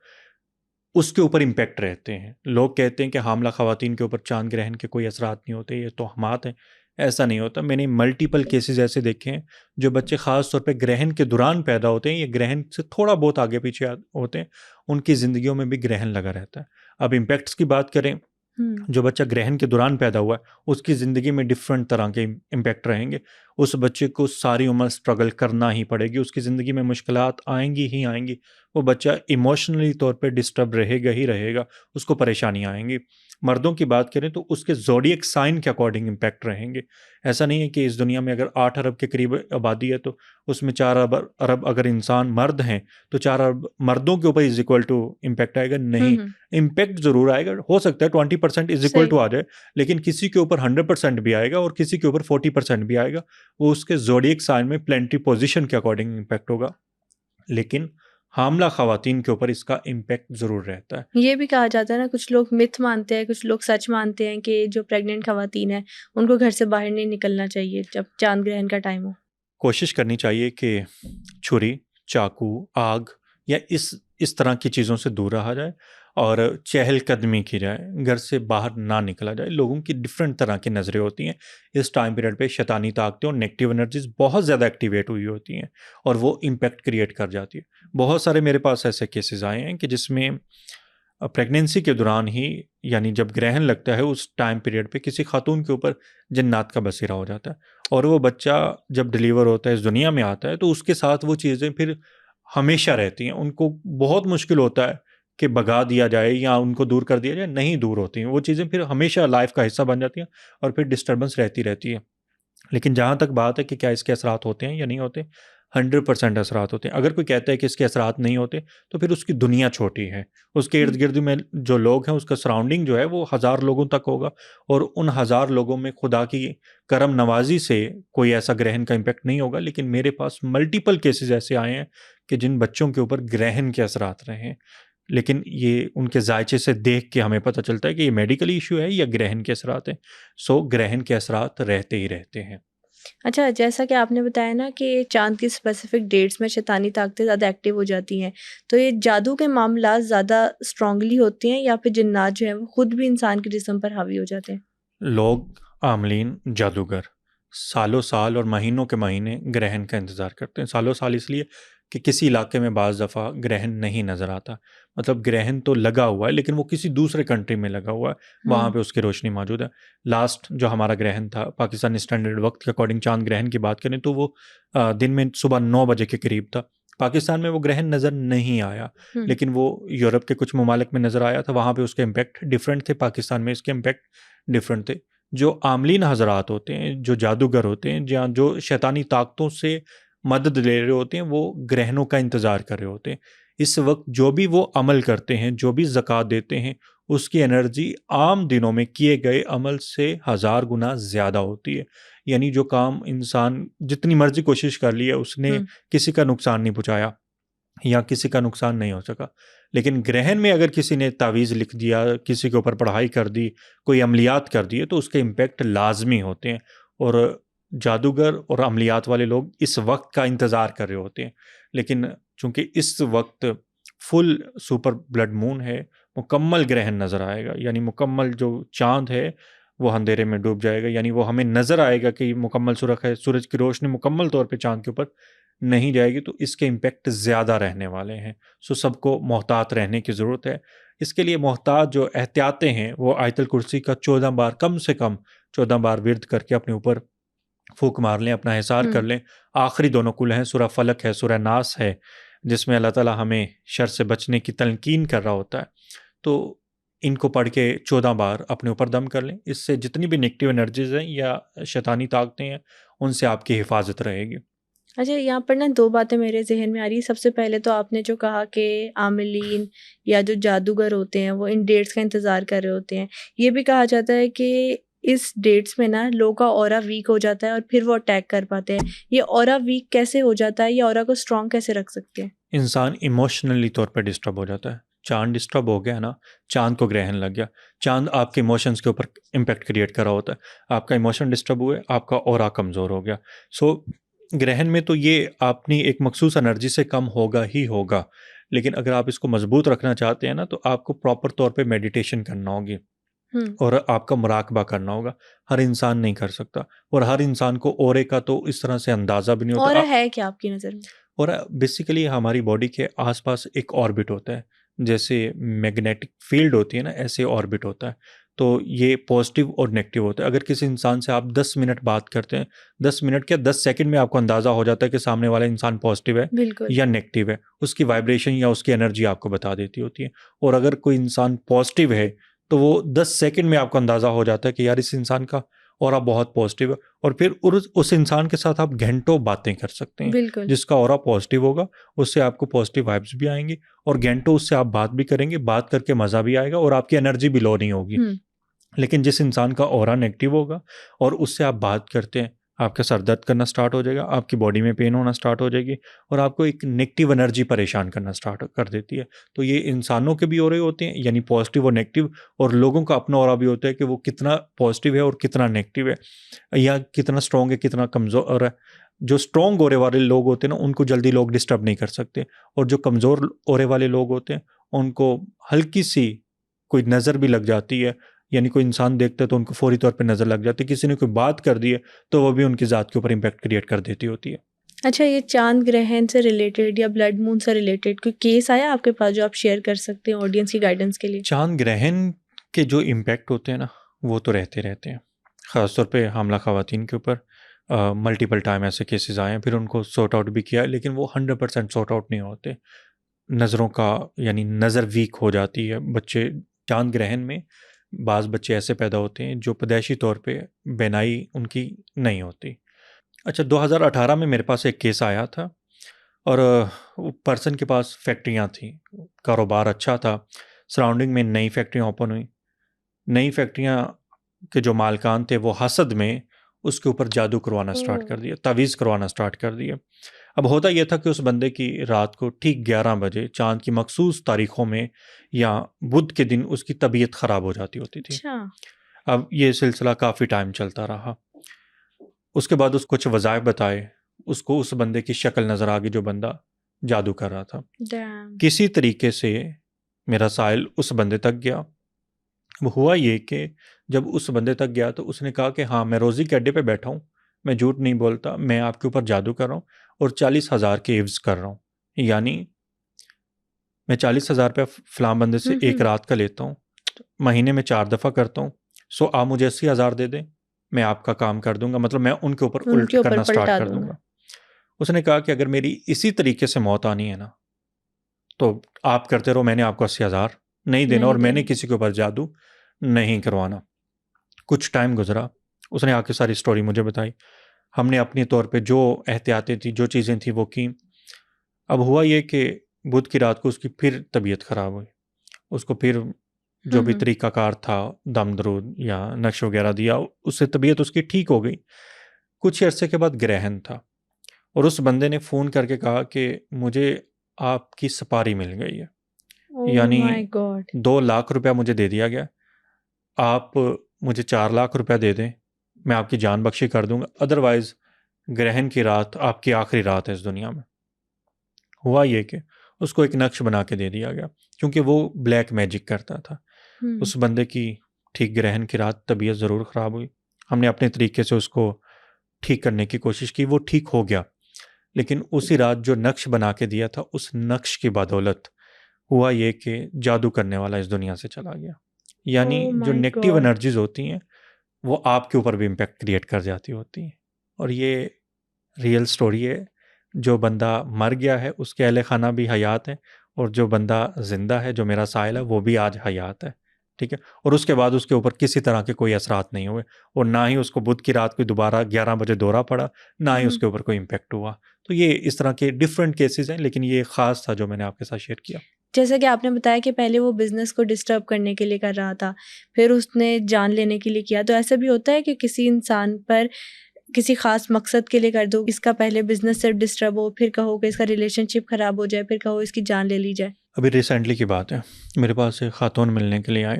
उसके ऊपर इम्पेक्ट रहते हैं। लोग कहते हैं कि हामला ख़वातीन के ऊपर चांद ग्रहण के कोई असरात नहीं होते, ये तोहमात हैं, ऐसा नहीं होता। मैंने मल्टीपल केसेस ऐसे देखे हैं, जो बच्चे ख़ास तौर पे ग्रहण के दौरान पैदा होते हैं या ग्रहण से थोड़ा बहुत आगे पीछे होते हैं, उनकी ज़िंदगियों में भी ग्रहण लगा रहता है। अब इम्पैक्ट्स की बात करें, जो बच्चा ग्रहण के दौरान पैदा हुआ है, उसकी ज़िंदगी में डिफरेंट तरह के इम्पैक्ट रहेंगे। उस बच्चे को सारी उम्र स्ट्रगल करना ही पड़ेगी, उसकी ज़िंदगी में मुश्किलात आएंगी ही आएंगी। वो बच्चा इमोशनली तौर पे डिस्टर्ब रहेगा ही रहेगा, उसको परेशानियाँ आएंगी। मर्दों की बात करें तो उसके ज़ोडिएक साइन के अकॉर्डिंग इम्पैक्ट रहेंगे। ऐसा नहीं है कि इस दुनिया में अगर 8 अरब के करीब आबादी है, तो उसमें 4 अरब अगर इंसान मर्द हैं, तो 4 अरब मर्दों के ऊपर इज इक्वल टू इम्पैक्ट आएगा, नहीं। इम्पैक्ट ज़रूर आएगा, हो सकता है 20% इज इक्वल टू आ जाए, लेकिन किसी के ऊपर 100% भी आएगा और किसी के ऊपर 40% भी आएगा। वो उसके ज़ोडिएक साइन में प्लेंटी पोजिशन के अकॉर्डिंग इम्पैक्ट होगा। लेकिन हामला ख़वातीन के ऊपर इसका इम्पैक्ट ज़रूर रहता है। ये भी कहा जाता है ना, कुछ लोग मिथ मानते हैं, कुछ लोग सच मानते हैं कि जो प्रेग्नेंट ख़वातीन हैं उनको घर से बाहर नहीं निकलना चाहिए जब चांद ग्रहण का टाइम हो। कोशिश करनी चाहिए कि छुरी, चाकू, आग या इस तरह की चीज़ों से दूर रहा जाए और चहलकदमी की जाए, घर से बाहर ना निकला जाए। लोगों की डिफरेंट तरह की नज़रें होती हैं। इस टाइम पीरियड पे शैतानी ताकतें और नेगेटिव एनर्जीज बहुत ज़्यादा एक्टिवेट हुई होती हैं और वो इम्पैक्ट क्रिएट कर जाती है। बहुत सारे मेरे पास ऐसे केसेस आए हैं कि जिसमें प्रेगनेंसी के दौरान ही, यानी जब ग्रहण लगता है उस टाइम पीरियड पे किसी खातून के ऊपर जन्नात का बसेरा हो जाता है, और वो बच्चा जब डिलीवर होता है, इस दुनिया में आता है, तो उसके साथ वो चीज़ें फिर हमेशा रहती हैं। उनको बहुत मुश्किल होता है कि भगा दिया जाए या उनको दूर कर दिया जाए, नहीं दूर होती हैं वो चीज़ें, फिर हमेशा लाइफ का हिस्सा बन जाती हैं और फिर डिस्टर्बेंस रहती रहती है। लेकिन जहाँ तक बात है कि क्या इसके असरात होते हैं या नहीं होते, 100% असरात होते हैं। अगर कोई कहता है कि इसके असरात नहीं होते, तो फिर उसकी दुनिया छोटी है। उसके इर्द गिर्द में जो लोग हैं, उसका सराउंडिंग जो है वो 1000 लोगों तक होगा, और उन 1000 लोगों में खुदा की करम नवाजी से कोई ऐसा ग्रहण का इम्पैक्ट नहीं होगा। लेकिन मेरे पास मल्टीपल केसेस ऐसे आए हैं कि जिन बच्चों के ऊपर ग्रहण के असरात रहे हैं, लेकिन ये उनके जायचे से देख के हमें पता चलता है कि ये मेडिकल इशू है या ग्रहण के असरात हैं। सो ग्रहण के असरात रहते ही रहते हैं। अच्छा, जैसा कि आपने बताया ना कि चांद की स्पेसिफिक डेट्स में शैतानी ताकतें ज़्यादा एक्टिव हो जाती हैं, तो ये जादू के मामला ज़्यादा स्ट्रांगली होते हैं या फिर जिन्नात जो हैं वो खुद भी इंसान के जिस्म पर हावी हो जाते हैं? लोग, आमलीन, जादूगर सालों साल और महीनों के महीने ग्रहण का इंतज़ार करते हैं। सालों साल इसलिए कि किसी इलाके में बाज़ दफ़ा ग्रहण नहीं नज़र आता। मतलब ग्रहण तो लगा हुआ है, लेकिन वो किसी दूसरे कंट्री में लगा हुआ है, वहाँ पे उसकी रोशनी मौजूद है। लास्ट जो हमारा ग्रहण था, पाकिस्तानी स्टैंडर्ड वक्त के अकॉर्डिंग चांद ग्रहण की बात करें तो वो दिन में सुबह 9 बजे के करीब था। पाकिस्तान में वो ग्रहण नज़र नहीं आया, लेकिन वो यूरोप के कुछ ममालिक में नज़र आया था। वहाँ पे उसके इम्पैक्ट डिफरेंट थे, पाकिस्तान में इसके इम्पैक्ट डिफरेंट थे। जो आमलीन हजरात होते हैं, जो जादूगर होते हैं, या जो शैतानी ताकतों से मदद ले रहे होते हैं, वो ग्रहणों का इंतज़ार कर रहे होते हैं। इस वक्त जो भी वो अमल करते हैं, जो भी ज़कात देते हैं, उसकी एनर्जी आम दिनों में किए गए अमल से 1000 गुना ज़्यादा होती है। यानी जो काम इंसान जितनी मर्जी कोशिश कर ली है, उसने किसी का नुकसान नहीं पहुँचाया या किसी का नुकसान नहीं हो सका। लेकिन ग्रहण में अगर किसी ने तावीज़ लिख दिया, किसी के ऊपर पढ़ाई कर दी, कोई अमलियात कर दिए, तो उसके इम्पैक्ट लाजमी होते हैं। और जादूगर और अमलियात वाले लोग इस वक्त का इंतज़ार कर रहे होते हैं। लेकिन चूँकि इस वक्त फुल सुपर ब्लड मून है, मुकम्मल ग्रहण नज़र आएगा, यानी मुकम्मल जो चाँद है वो अंधेरे में डूब जाएगा, यानी वो हमें नज़र आएगा कि मुकम्मल सुरख है, सूरज की रोशनी मुकम्मल तौर पे चाँद के ऊपर नहीं जाएगी, तो इसके इम्पैक्ट ज़्यादा रहने वाले हैं। सो सबको मोहतात रहने की ज़रूरत है। इसके लिए मोहतात जो एहतियातें हैं वो आयतुल कुर्सी का 14 बार, कम से कम 14 बार विर्द करके अपने ऊपर फूक मार लें, अपना हिसार कर लें। आखिरी दोनों कुल हैं, सूरह फलक है, सूरह नास है, जिसमें अल्लाह ताला हमें शर से बचने की तलकीन कर रहा होता है। तो इनको पढ़ के 14 बार अपने ऊपर दम कर लें। इससे जितनी भी नेगेटिव एनर्जीज हैं या शैतानी ताकतें हैं, उनसे आपकी हिफाजत रहेगी। अच्छा, यहाँ पर ना 2 बातें मेरे ज़हन में आ रही है। सबसे पहले तो आपने जो कहा कि आमिलीन या जो जादूगर होते हैं वो इन डेट्स का इंतज़ार कर रहे होते हैं। ये भी कहा जाता है कि इस डेट्स में ना लोगों का ऑरा वीक हो जाता है और फिर वो अटैक कर पाते हैं। ये ऑरा वीक कैसे हो जाता है? ये ऑरा को स्ट्रॉन्ग कैसे रख सकते हैं? इंसान इमोशनली तौर पर डिस्टर्ब हो जाता है। चाँद डिस्टर्ब हो गया ना, चाँद को ग्रहण लग गया। चाँद आपके इमोशंस के ऊपर इम्पैक्ट क्रिएट कर रहा होता है। आपका इमोशन डिस्टर्ब हुए, आपका ऑरा कमज़ोर हो गया। सो ग्रहण में तो ये अपनी एक मखसूस एनर्जी से कम होगा ही होगा। लेकिन अगर आप इसको मजबूत रखना चाहते हैं ना, तो आपको प्रॉपर तौर पे मेडिटेशन करना होगी हुँ। और आपका मुराकबा करना होगा। हर इंसान नहीं कर सकता, और हर इंसान को ऑरे का तो इस तरह से अंदाज़ा भी नहीं होता। ऑरा है क्या आपकी नज़र में? और बेसिकली हमारी बॉडी के आसपास एक ऑर्बिट होता है, जैसे मैग्नेटिक फील्ड होती है ना, ऐसे ऑर्बिट होता है। तो ये पॉजिटिव और नेगेटिव होता है। अगर किसी इंसान से आप 10 मिनट बात करते हैं, 10 मिनट क्या 10 सेकंड में आपको अंदाज़ा हो जाता है कि सामने वाला इंसान पॉजिटिव है बिल्कुल। या नेगेटिव है। उसकी वाइब्रेशन या उसकी एनर्जी आपको बता देती होती है। और अगर कोई इंसान पॉजिटिव है, तो वो 10 सेकंड में आपको अंदाज़ा हो जाता है कि यार इस इंसान का ऑरा बहुत पॉजिटिव है। और फिर उस इंसान के साथ आप घंटों बातें कर सकते हैं। बिल्कुल। जिसका ऑरा पॉजिटिव होगा, उससे आपको पॉजिटिव वाइब्स भी आएंगी, और घंटों उससे आप बात भी करेंगे, बात करके मज़ा भी आएगा और आपकी एनर्जी भी लो नहीं होगी। हुँ। लेकिन जिस इंसान का ऑरा नेगेटिव होगा और उससे आप बात करते हैं, आपका सर दर्द करना स्टार्ट हो जाएगा, आपकी बॉडी में पेन होना स्टार्ट हो जाएगी, और आपको एक नेगेटिव एनर्जी परेशान करना स्टार्ट कर देती है। तो ये इंसानों के भी ऑरे होते हैं, यानी पॉजिटिव और नेगेटिव, और लोगों का अपना ऑरा भी होता है कि वो कितना पॉजिटिव है और कितना नेगेटिव है, या कितना स्ट्रॉन्ग है, कितना कमज़ोर है। जो स्ट्रॉन्ग ऑरे वाले लोग होते हैं ना, उनको जल्दी लोग डिस्टर्ब नहीं कर सकते, और जो कमज़ोर ऑरे वाले लोग होते हैं, उनको हल्की सी कोई नज़र भी लग जाती है, यानी कोई इंसान देखता है तो उनको फौरी तौर पे नज़र लग जाती है, किसी ने कोई बात कर दी है तो वो भी उनकी ज़ात के ऊपर इम्पैक्ट क्रिएट कर देती होती है। अच्छा, ये चाँद ग्रहण से रिलेटेड या ब्लड मून से रिलेटेड कोई केस आया आपके पास जो आप शेयर कर सकते हैं ऑडियंस की गाइडेंस के लिए? चाँद ग्रहण के जो इम्पैक्ट होते हैं ना, वो तो रहते रहते हैं। ख़ासतौर पे हामला ख़वातीन के ऊपर मल्टीपल टाइम ऐसे केसेस आए हैं, फिर उनको सॉर्ट आउट भी किया है, लेकिन वो 100% सॉर्ट आउट नहीं होते। नज़रों का, यानी नज़र वीक हो जाती है। बच्चे चाँद ग्रहण में बाज़ बच्चे ऐसे पैदा होते हैं जो पैदाइशी तौर पे बीनाई उनकी नहीं होती। अच्छा, 2018 में मेरे पास एक केस आया था, और वो पर्सन के पास फैक्ट्रियाँ थीं, कारोबार अच्छा था, सराउंडिंग में नई फैक्ट्रियाँ ओपन हुई। नई फैक्ट्रियाँ के जो मालिकान थे वो हसद में उसके ऊपर जादू करवाना स्टार्ट कर दिया, तावीज़ करवाना स्टार्ट कर दिया। अब होता यह था कि उस बंदे की रात को ठीक 11 बजे चाँद की मखसूस तारीख़ों में या बुध के दिन उसकी तबीयत ख़राब हो जाती होती थी। अच्छा। अब ये सिलसिला काफ़ी टाइम चलता रहा। उसके बाद उसको कुछ वज़ाइफ बताए, उसको उस बंदे की शक्ल नज़र आ गई जो बंदा जादू कर रहा था। डैम। किसी तरीके से मेरा साइल उस बंदे तक गया। वो हुआ ये कि जब उस बंदे तक गया तो उसने कहा कि हाँ, मैं रोज़ी के अड्डे पे बैठा हूँ, मैं झूठ नहीं बोलता, मैं आपके ऊपर जादू कर रहा हूँ और 40,000 के एव्स कर रहा हूँ। यानी मैं 40,000 रुपया फ़लाँ बंदे से एक रात का लेता हूँ, महीने में 4 दफ़ा करता हूँ। सो आप मुझे 80,000 दे दें, मैं आपका काम कर दूँगा, मतलब मैं उनके ऊपर उल्ट उनके ऊपर करना स्टार्ट पलटा कर दूँगा। दूँगा। उसने कहा कि अगर मेरी इसी तरीके से मौत आनी है ना, तो आप करते रहो, मैंने आपको 80,000 नहीं देना, और नहीं मैंने देना। किसी के ऊपर जादू नहीं करवाना। कुछ टाइम गुज़रा, उसने आके सारी स्टोरी मुझे बताई। हमने अपने तौर पे जो एहतियातें थी, जो चीज़ें थी वो की। अब हुआ ये कि बुध की रात को उसकी फिर तबीयत ख़राब हुई। उसको फिर जो भी तरीक़ाकार था, दम दरूद या नक्श वग़ैरह दिया, उससे तबीयत उसकी ठीक हो गई। कुछ अरसे के बाद ग्रहण था, और उस बंदे ने फ़ोन करके कहा कि मुझे आपकी सपारी मिल गई है। ओह यानी माय गॉड! 2 लाख रुपया मुझे दे दिया गया। आप मुझे 4 लाख रुपया दे दें, मैं आपकी जान बख्शी कर दूँगा, अदरवाइज़ ग्रहण की रात आपकी आखिरी रात है इस दुनिया में। हुआ ये कि उसको एक नक्श बना के दे दिया गया, क्योंकि वो ब्लैक मैजिक करता था। हुँ। उस बंदे की ठीक ग्रहण की रात तबीयत ज़रूर ख़राब हुई। हमने अपने तरीके से उसको ठीक करने की कोशिश की, वो ठीक हो गया। लेकिन उसी रात जो नक्श बना के दिया था, उस नक्श की बदौलत हुआ ये कि जादू करने वाला इस दुनिया से चला गया। यानी ओह जो माय नेगेटिव गॉड। एनर्जीज होती हैं वो आपके ऊपर भी इम्पैक्ट क्रिएट कर जाती होती हैं। और ये रियल स्टोरी है। जो बंदा मर गया है उसके अहले खाना भी हयात है, और जो बंदा जिंदा है, जो मेरा साहिल है, वो भी आज हयात है। ठीक है। और उसके बाद उसके ऊपर किसी तरह के कोई असरात नहीं हुए, और ना ही उसको बुध की रात को दोबारा 11 बजे दौरा पड़ा, ना ही हम्म। उसके ऊपर कोई इम्पैक्ट हुआ। तो ये इस तरह के डिफरेंट केसेस हैं, लेकिन ये खास था जो मैंने आपके साथ शेयर किया। जैसा कि आपने बताया कि पहले वो बिजनेस को डिस्टर्ब करने के लिए कर रहा था, फिर उसने जान लेने के लिए किया। तो ऐसा भी होता है कि किसी इंसान पर किसी खास मकसद के लिए कर दो, इसका पहले बिजनेस से डिस्टर्ब हो, फिर कहो कि इसका रिलेशनशिप खराब हो जाए, फिर कहो इसकी जान ले ली जाए। अभी रिसेंटली की बात है, मेरे पास एक खातून मिलने के लिए आए।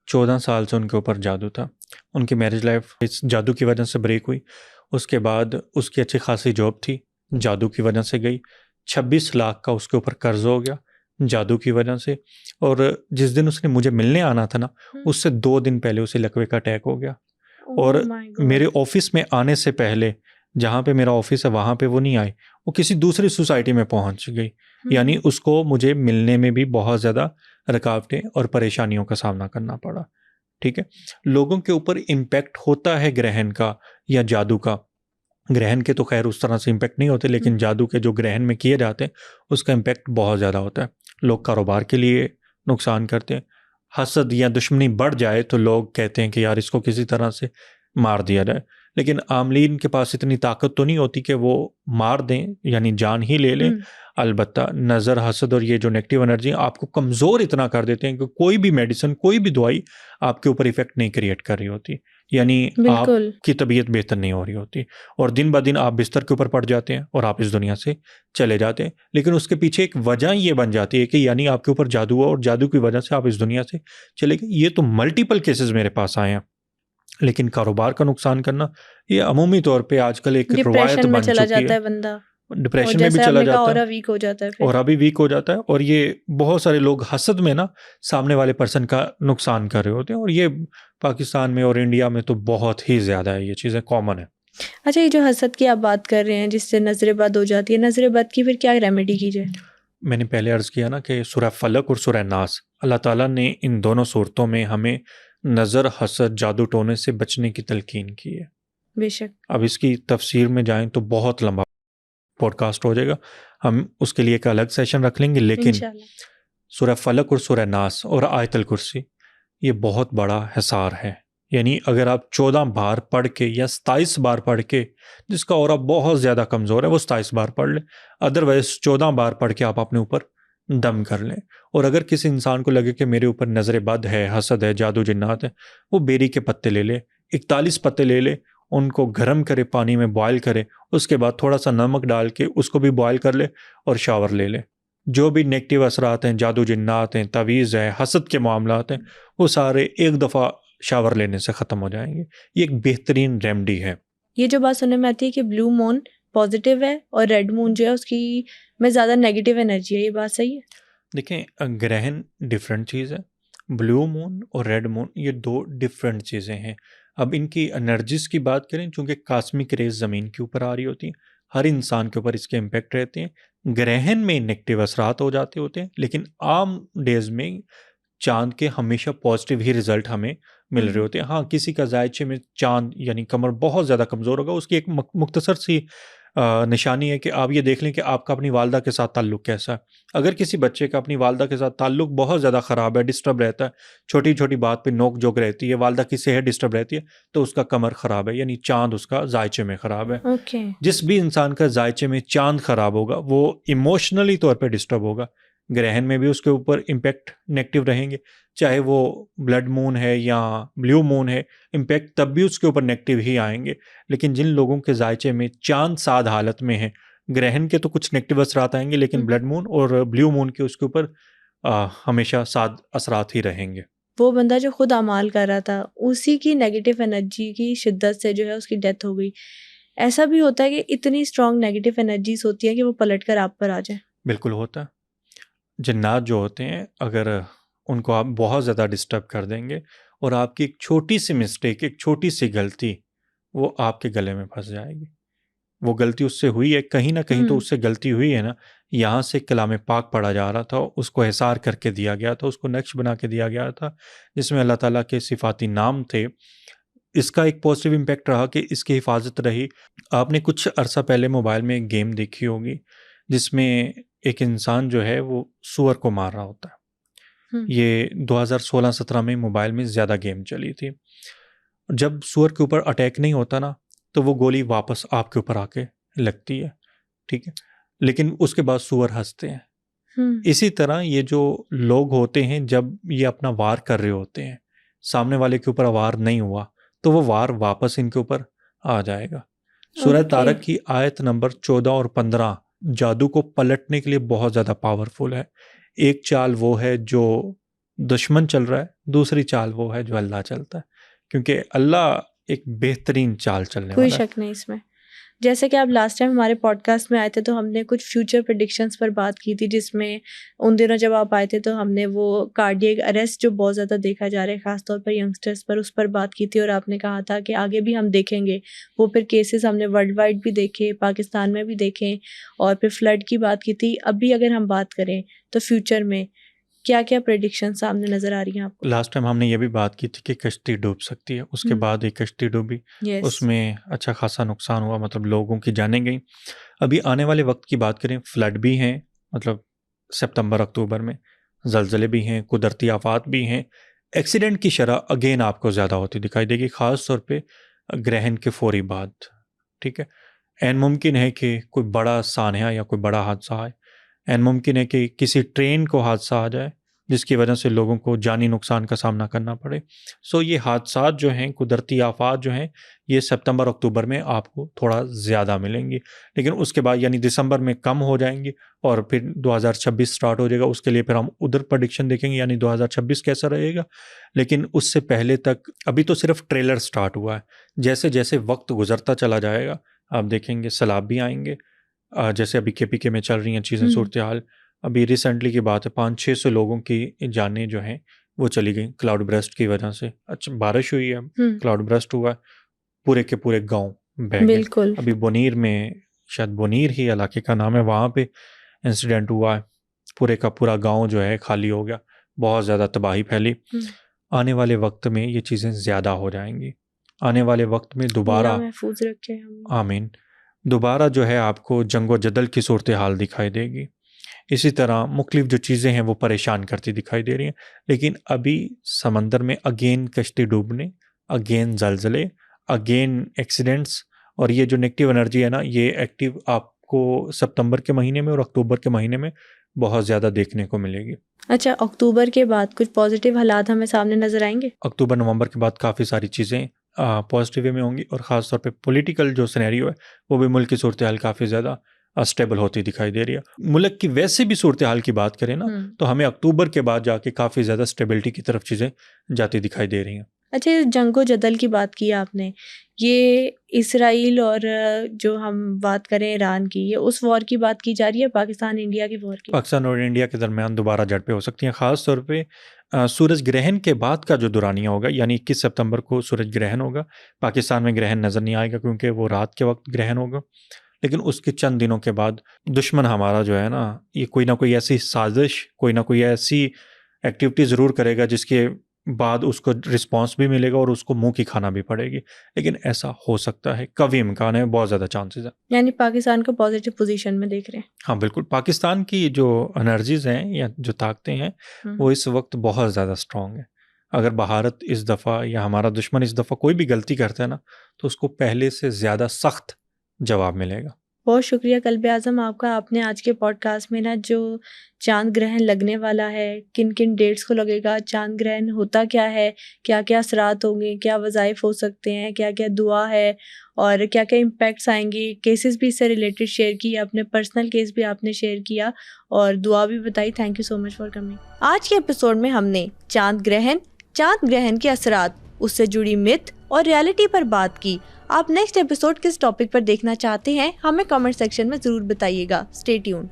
14 साल से उनके ऊपर जादू था। उनकी मैरिज लाइफ इस जादू की वजह से ब्रेक हुई। उसके बाद उसकी अच्छी खासी जॉब थी, जादू की वजह से गई। 26 लाख का उसके ऊपर कर्ज हो गया जादू की वजह से। और जिस दिन उसने मुझे मिलने आना था ना, उससे 2 दिन पहले उसे लकवे का अटैक हो गया। ओह और माय गॉड। मेरे ऑफिस में आने से पहले, जहाँ पे मेरा ऑफिस है वहाँ पे वो नहीं आई, वो किसी दूसरी सोसाइटी में पहुँच गई। यानी उसको मुझे मिलने में भी बहुत ज़्यादा रुकावटें और परेशानियों का सामना करना पड़ा। ठीक है। लोगों के ऊपर इम्पैक्ट होता है ग्रहण का या जादू का। ग्रहण के तो खैर उस तरह से इम्पैक्ट नहीं होते, लेकिन जादू के जो ग्रहण में किए जाते हैं उसका इम्पैक्ट बहुत ज़्यादा होता है। लोग कारोबार के लिए नुकसान करते हैं। हसद या दुश्मनी बढ़ जाए तो लोग कहते हैं कि यार इसको किसी तरह से मार दिया जाए, लेकिन आमलीन के पास इतनी ताकत तो नहीं होती कि वो मार दें, यानी जान ही ले लें। अलबत्ता नज़र, हसद और ये जो नेगेटिव एनर्जी आपको कमज़ोर इतना कर देते हैं कि कोई भी मेडिसिन, कोई भी दवाई आपके ऊपर इफेक्ट नहीं क्रिएट कर रही होती। यानी बिल्कुल। आपकी तबीयत बेहतर नहीं हो रही होती, और दिन ब दिन आप बिस्तर के ऊपर पड़ जाते हैं और आप इस दुनिया से चले जाते हैं। लेकिन उसके पीछे एक वजह ये बन जाती है कि यानी आपके ऊपर जादू हुआ और जादू की वजह से आप इस दुनिया से चले गए। ये तो मल्टीपल केसेस मेरे पास आए हैं। लेकिन कारोबार का नुकसान करना, ये अमूमी तौर पे आजकल एक रवायत डिप्रेशन में बन चला चुकी जाता है। है बंदा, और डिप्रेशन में भी जैसे चला आपने कहा जाता है, ऑरा वीक हो जाता है फिर। और अभी वीक हो जाता है। और ये बहुत सारे लोग हसद में ना सामने वाले पर्सन का नुकसान कर रहे होते हैं, और ये पाकिस्तान में और इंडिया में तो बहुत ही ज़्यादा है, ये चीज़ें कॉमन है। अच्छा, ये जो हसद की आप बात कर रहे हैं जिससे नजर बद हो जाती है, नजर बद की फिर क्या रेमेडी की जाए? मैंने पहले अर्ज़ किया ना कि सूरह फलक और सूरह नास, अल्लाह ताला ने इन दोनों सूरतों में हमें नज़र, हसद, जादू टोने से बचने की तलकीन की है। बेशक। अब इसकी तफसीर में जाएं तो बहुत लंबा पॉडकास्ट हो जाएगा, हम उसके लिए एक अलग सेशन रख लेंगे। लेकिन इंशाल्लाह। सूरह फलक और सूरह नास और आयतल कुर्सी, ये बहुत बड़ा हिसार है। यानी अगर आप 14 बार पढ़ के या 27 बार पढ़ के, जिसका और बहुत ज़्यादा कमज़ोर है वो 27 बार पढ़ लें, अदरवाइज 14 बार पढ़ के आप अपने ऊपर दम कर लें। और अगर किसी इंसान को लगे कि मेरे ऊपर नज़र बद है, हसद है, जादू जिन्नात है, वो बेरी के पत्ते ले ले, 41 पत्ते ले ले, उनको गर्म करे, पानी में बॉयल करे, उसके बाद थोड़ा सा नमक डाल के उसको भी बॉयल कर ले और शावर ले ले। जो भी नेगेटिव असरात हैं, जादू जिन्नात हैं, तवीज़ है, हसद के मामलात हैं, वो सारे एक दफ़ा शावर लेने से ख़त्म हो जाएंगे। ये एक बेहतरीन रेमेडी है। ये जो बात सुनने में आती है कि ब्लू मून पॉजिटिव है और रेड मून जो है उसकी में ज़्यादा नेगेटिव एनर्जी है, ये बात सही है? देखें, ग्रहण डिफरेंट चीज़ है। ब्लू मून और रेड मून ये दो डिफरेंट चीज़ें हैं। अब इनकी एनर्जीज की बात करें, चूँकि कास्मिक रेज ज़मीन के ऊपर आ रही होती हैं, हर इंसान के ऊपर इसके इम्पेक्ट रहते हैं। ग्रहण में नेगेटिव असरात हो जाते होते हैं, लेकिन आम डेज में चाँद के हमेशा पॉजिटिव ही रिजल्ट हमें मिल रहे होते हैं। हाँ, किसी का ज़ायचे में चाँद यानी कमर बहुत ज़्यादा कमज़ोर होगा, उसकी एक मुख्तसर सी निशानी है कि आप ये देख लें कि आपका अपनी वालदा के साथ ताल्लुक़ कैसा है। अगर किसी बच्चे का अपनी वालदा के साथ ताल्लुक़ बहुत ज़्यादा ख़राब है, डिस्टर्ब रहता है, छोटी-छोटी बात पे नोक-झोंक रहती है, वालदा की सेहत डिस्टर्ब रहती है, तो उसका कमर ख़राब है, यानी चाँद उसका ज़ायचे में ख़राब है। ओके। जिस भी इंसान का ज़ायचे में चाँद ख़राब होगा, वो इमोशनली तौर पे डिस्टर्ब होगा। ग्रहण में भी उसके ऊपर इम्पैक्ट नेगेटिव रहेंगे, चाहे वो ब्लड मून है या ब्लू मून है, इम्पैक्ट तब भी उसके ऊपर नेगेटिव ही आएंगे। लेकिन जिन लोगों के जायचे में चांद साध हालत में है, ग्रहण के तो कुछ नेगेटिव असरात आएंगे, लेकिन ब्लड मून और ब्लू मून के उसके ऊपर हमेशा साध असरात ही रहेंगे। वो बंदा जो खुद अमाल कर रहा था उसी की नेगेटिव एनर्जी की शिद्दत से जो है उसकी डेथ हो गई। ऐसा भी होता है कि इतनी स्ट्रॉन्ग नेगेटिव एनर्जीज होती है कि वो पलट कर आप पर आ जाए? बिल्कुल होता है। जिन्नात जो होते हैं, अगर उनको आप बहुत ज़्यादा डिस्टर्ब कर देंगे और आपकी एक छोटी सी मिस्टेक, एक छोटी सी गलती, वो आपके गले में फंस जाएगी। वो गलती उससे हुई है, कहीं ना कहीं तो उससे गलती हुई है ना। यहाँ से कलाम पाक पढ़ा जा रहा था, उसको हिसार करके दिया गया था, उसको नक्श बना के दिया गया था, जिसमें अल्लाह ताला के सिफाती नाम थे। इसका एक पॉजिटिव इम्पैक्ट रहा कि इसकी हिफाजत रही। आपने कुछ अरसा पहले मोबाइल में एक गेम देखी होगी जिसमें एक इंसान जो है वो सूअर को मार रहा होता है। ये 2016-17 में मोबाइल में ज़्यादा गेम चली थी। जब सूअर के ऊपर अटैक नहीं होता ना, तो वो गोली वापस आपके ऊपर आके लगती है, ठीक है, लेकिन उसके बाद सूअर हंसते हैं। इसी तरह ये जो लोग होते हैं, जब ये अपना वार कर रहे होते हैं, सामने वाले के ऊपर वार नहीं हुआ तो वो वार वापस इनके ऊपर आ जाएगा। सूरह तारक की आयत नंबर 14 और 15 जादू को पलटने के लिए बहुत ज़्यादा पावरफुल है। एक चाल वो है जो दुश्मन चल रहा है, दूसरी चाल वो है जो अल्लाह चलता है, क्योंकि अल्लाह एक बेहतरीन चाल चलने कोई वाला है। शक नहीं इसमें। जैसे कि आप लास्ट टाइम हमारे पॉडकास्ट में आए थे तो हमने कुछ फ्यूचर प्रेडिक्शंस पर बात की थी, जिसमें उन दिनों जब आप आए थे तो हमने वो कार्डियक अरेस्ट जो बहुत ज़्यादा देखा जा रहा है खासतौर पर यंगस्टर्स पर, उस पर बात की थी। और आपने कहा था कि आगे भी हम देखेंगे वो। फिर केसेस हमने वर्ल्ड वाइड भी देखे, पाकिस्तान में भी देखे, और फिर फ्लड की बात की थी। अभी अगर हम बात करें तो फ्यूचर में क्या क्या प्रेडिक्शन सामने नजर आ रही हैं आपको? लास्ट टाइम हमने ये भी बात की थी कि कश्ती डूब सकती है, उसके बाद एक कश्ती डूबी, उसमें अच्छा खासा नुकसान हुआ, मतलब लोगों की जानें गई। अभी आने वाले वक्त की बात करें, फ्लड भी हैं, मतलब सितंबर अक्टूबर में जलजले भी हैं, कुदरती आफात भी हैं। एक्सीडेंट की शरह अगेन आपको ज़्यादा होती दिखाई देगी, ख़ास तौर पे ग्रहण के फौरी बाद, ठीक है। ऐन मुमकिन है कि कोई बड़ा सानहा या कोई बड़ा हादसा आए, ऐन मुमकिन है कि किसी ट्रेन को हादसा आ जाए जिसकी वजह से लोगों को जानी नुकसान का सामना करना पड़े। सो ये हादसात जो हैं, कुदरती आफात जो हैं, ये सितंबर अक्टूबर में आपको थोड़ा ज़्यादा मिलेंगी, लेकिन उसके बाद यानी दिसंबर में कम हो जाएंगी और फिर 2026 स्टार्ट हो जाएगा। उसके लिए फिर हम उधर प्रेडिक्शन देखेंगे, यानी 2026 कैसा रहेगा। लेकिन उससे पहले तक अभी तो सिर्फ ट्रेलर स्टार्ट हुआ है। जैसे जैसे वक्त गुजरता चला जाएगा आप देखेंगे सैलाब भी आएंगे। जैसे अभी KPK में चल रही हैं चीज़ें, सूरत हाल, अभी रिसेंटली की बात है 500-600 लोगों की जानें जो हैं वो चली गई क्लाउड बर्स्ट की वजह से। अच्छा, बारिश हुई है, क्लाउड बर्स्ट हुआ, पूरे के पूरे गांव बह गए। अभी बोनीर में, शायद बोनीर ही इलाके का नाम है, वहाँ पे इंसिडेंट हुआ है, पूरे का पूरा गांव जो है खाली हो गया, बहुत ज़्यादा तबाही फैली। आने वाले वक्त में ये चीज़ें ज़्यादा हो जाएंगी। आने वाले वक्त में दोबारा, आमीन, दोबारा जो है आपको जंगो जदल की सूरत हाल दिखाई देगी। इसी तरह मुख्तलिफ जो चीज़ें हैं वो परेशान करती दिखाई दे रही हैं। लेकिन अभी समंदर में अगेन कश्ती डूबने, अगेन जलजले, अगेन एक्सीडेंट्स, और ये जो नेगेटिव एनर्जी है ना, ये एक्टिव आपको सितंबर के महीने में और अक्टूबर के महीने में बहुत ज़्यादा देखने को मिलेगी। अच्छा, अक्टूबर के बाद कुछ पॉजिटिव हालात हमें सामने नजर आएंगे? अक्टूबर नवंबर के बाद काफ़ी सारी चीज़ें पॉजिटिव वे में होंगी, और ख़ास तौर पे पॉलिटिकल जो सिनेरियो है वो भी मुल्क की सूरत हाल काफ़ी ज़्यादा स्टेबल होती दिखाई दे रही है। मुल्क की वैसे भी सूरत हाल की बात करें ना, तो हमें अक्टूबर के बाद जाके काफ़ी ज़्यादा स्टेबिलिटी की तरफ चीज़ें जाती दिखाई दे रही हैं। अच्छा, जंगो जदल की बात की आपने, ये इसराइल और जो हम बात करें ईरान की, ये उस वॉर की बात की जा रही है, पाकिस्तान इंडिया की वॉर की? पाकिस्तान और इंडिया के दरमियान दोबारा झड़पें हो सकती हैं, ख़ास तौर पे सूरज ग्रहण के बाद का जो दुरानिया होगा, यानी 21 सितंबर को सूरज ग्रहण होगा। पाकिस्तान में ग्रहण नज़र नहीं आएगा क्योंकि वो रात के वक्त ग्रहण होगा, लेकिन उसके चंद दिनों के बाद दुश्मन हमारा जो है ना, ये कोई ना कोई ऐसी साजिश, कोई ना कोई ऐसी एक्टिविटी ज़रूर करेगा जिसके बाद उसको रिस्पांस भी मिलेगा और उसको मुंह की खाना भी पड़ेगी। लेकिन ऐसा हो सकता है, कभी इम्कान है, बहुत ज़्यादा चांसेस है। यानी पाकिस्तान को पॉजिटिव पोजीशन में देख रहे हैं? हाँ बिल्कुल, पाकिस्तान की जो एनर्जीज हैं या जो ताकतें हैं वो इस वक्त बहुत ज़्यादा स्ट्रॉन्ग है। अगर भारत इस दफ़ा या हमारा दुश्मन इस दफ़ा कोई भी गलती करता है ना, तो उसको पहले से ज़्यादा सख्त जवाब मिलेगा। बहुत शुक्रिया कल्बे आज़म आपका। आपने आज के पॉडकास्ट में ना जो चांद ग्रहण लगने वाला है, किन किन डेट्स को लगेगा, चांद ग्रहण होता क्या है, क्या क्या असरात होंगे, क्या वज़ाइफ हो सकते हैं, क्या क्या दुआ है और क्या क्या इम्पैक्ट्स आएंगे, केसेस भी इससे रिलेटेड शेयर किए, अपने पर्सनल केस भी आपने शेयर किया और दुआ भी बताई। Thank you so much for coming. आज के एपिसोड में हमने चांद ग्रहण के असरात, उससे जुड़ी मिथ और रियलिटी पर बात की। आप नेक्स्ट एपिसोड किस टॉपिक पर देखना चाहते हैं हमें कमेंट सेक्शन में जरूर बताइएगा। Stay tuned.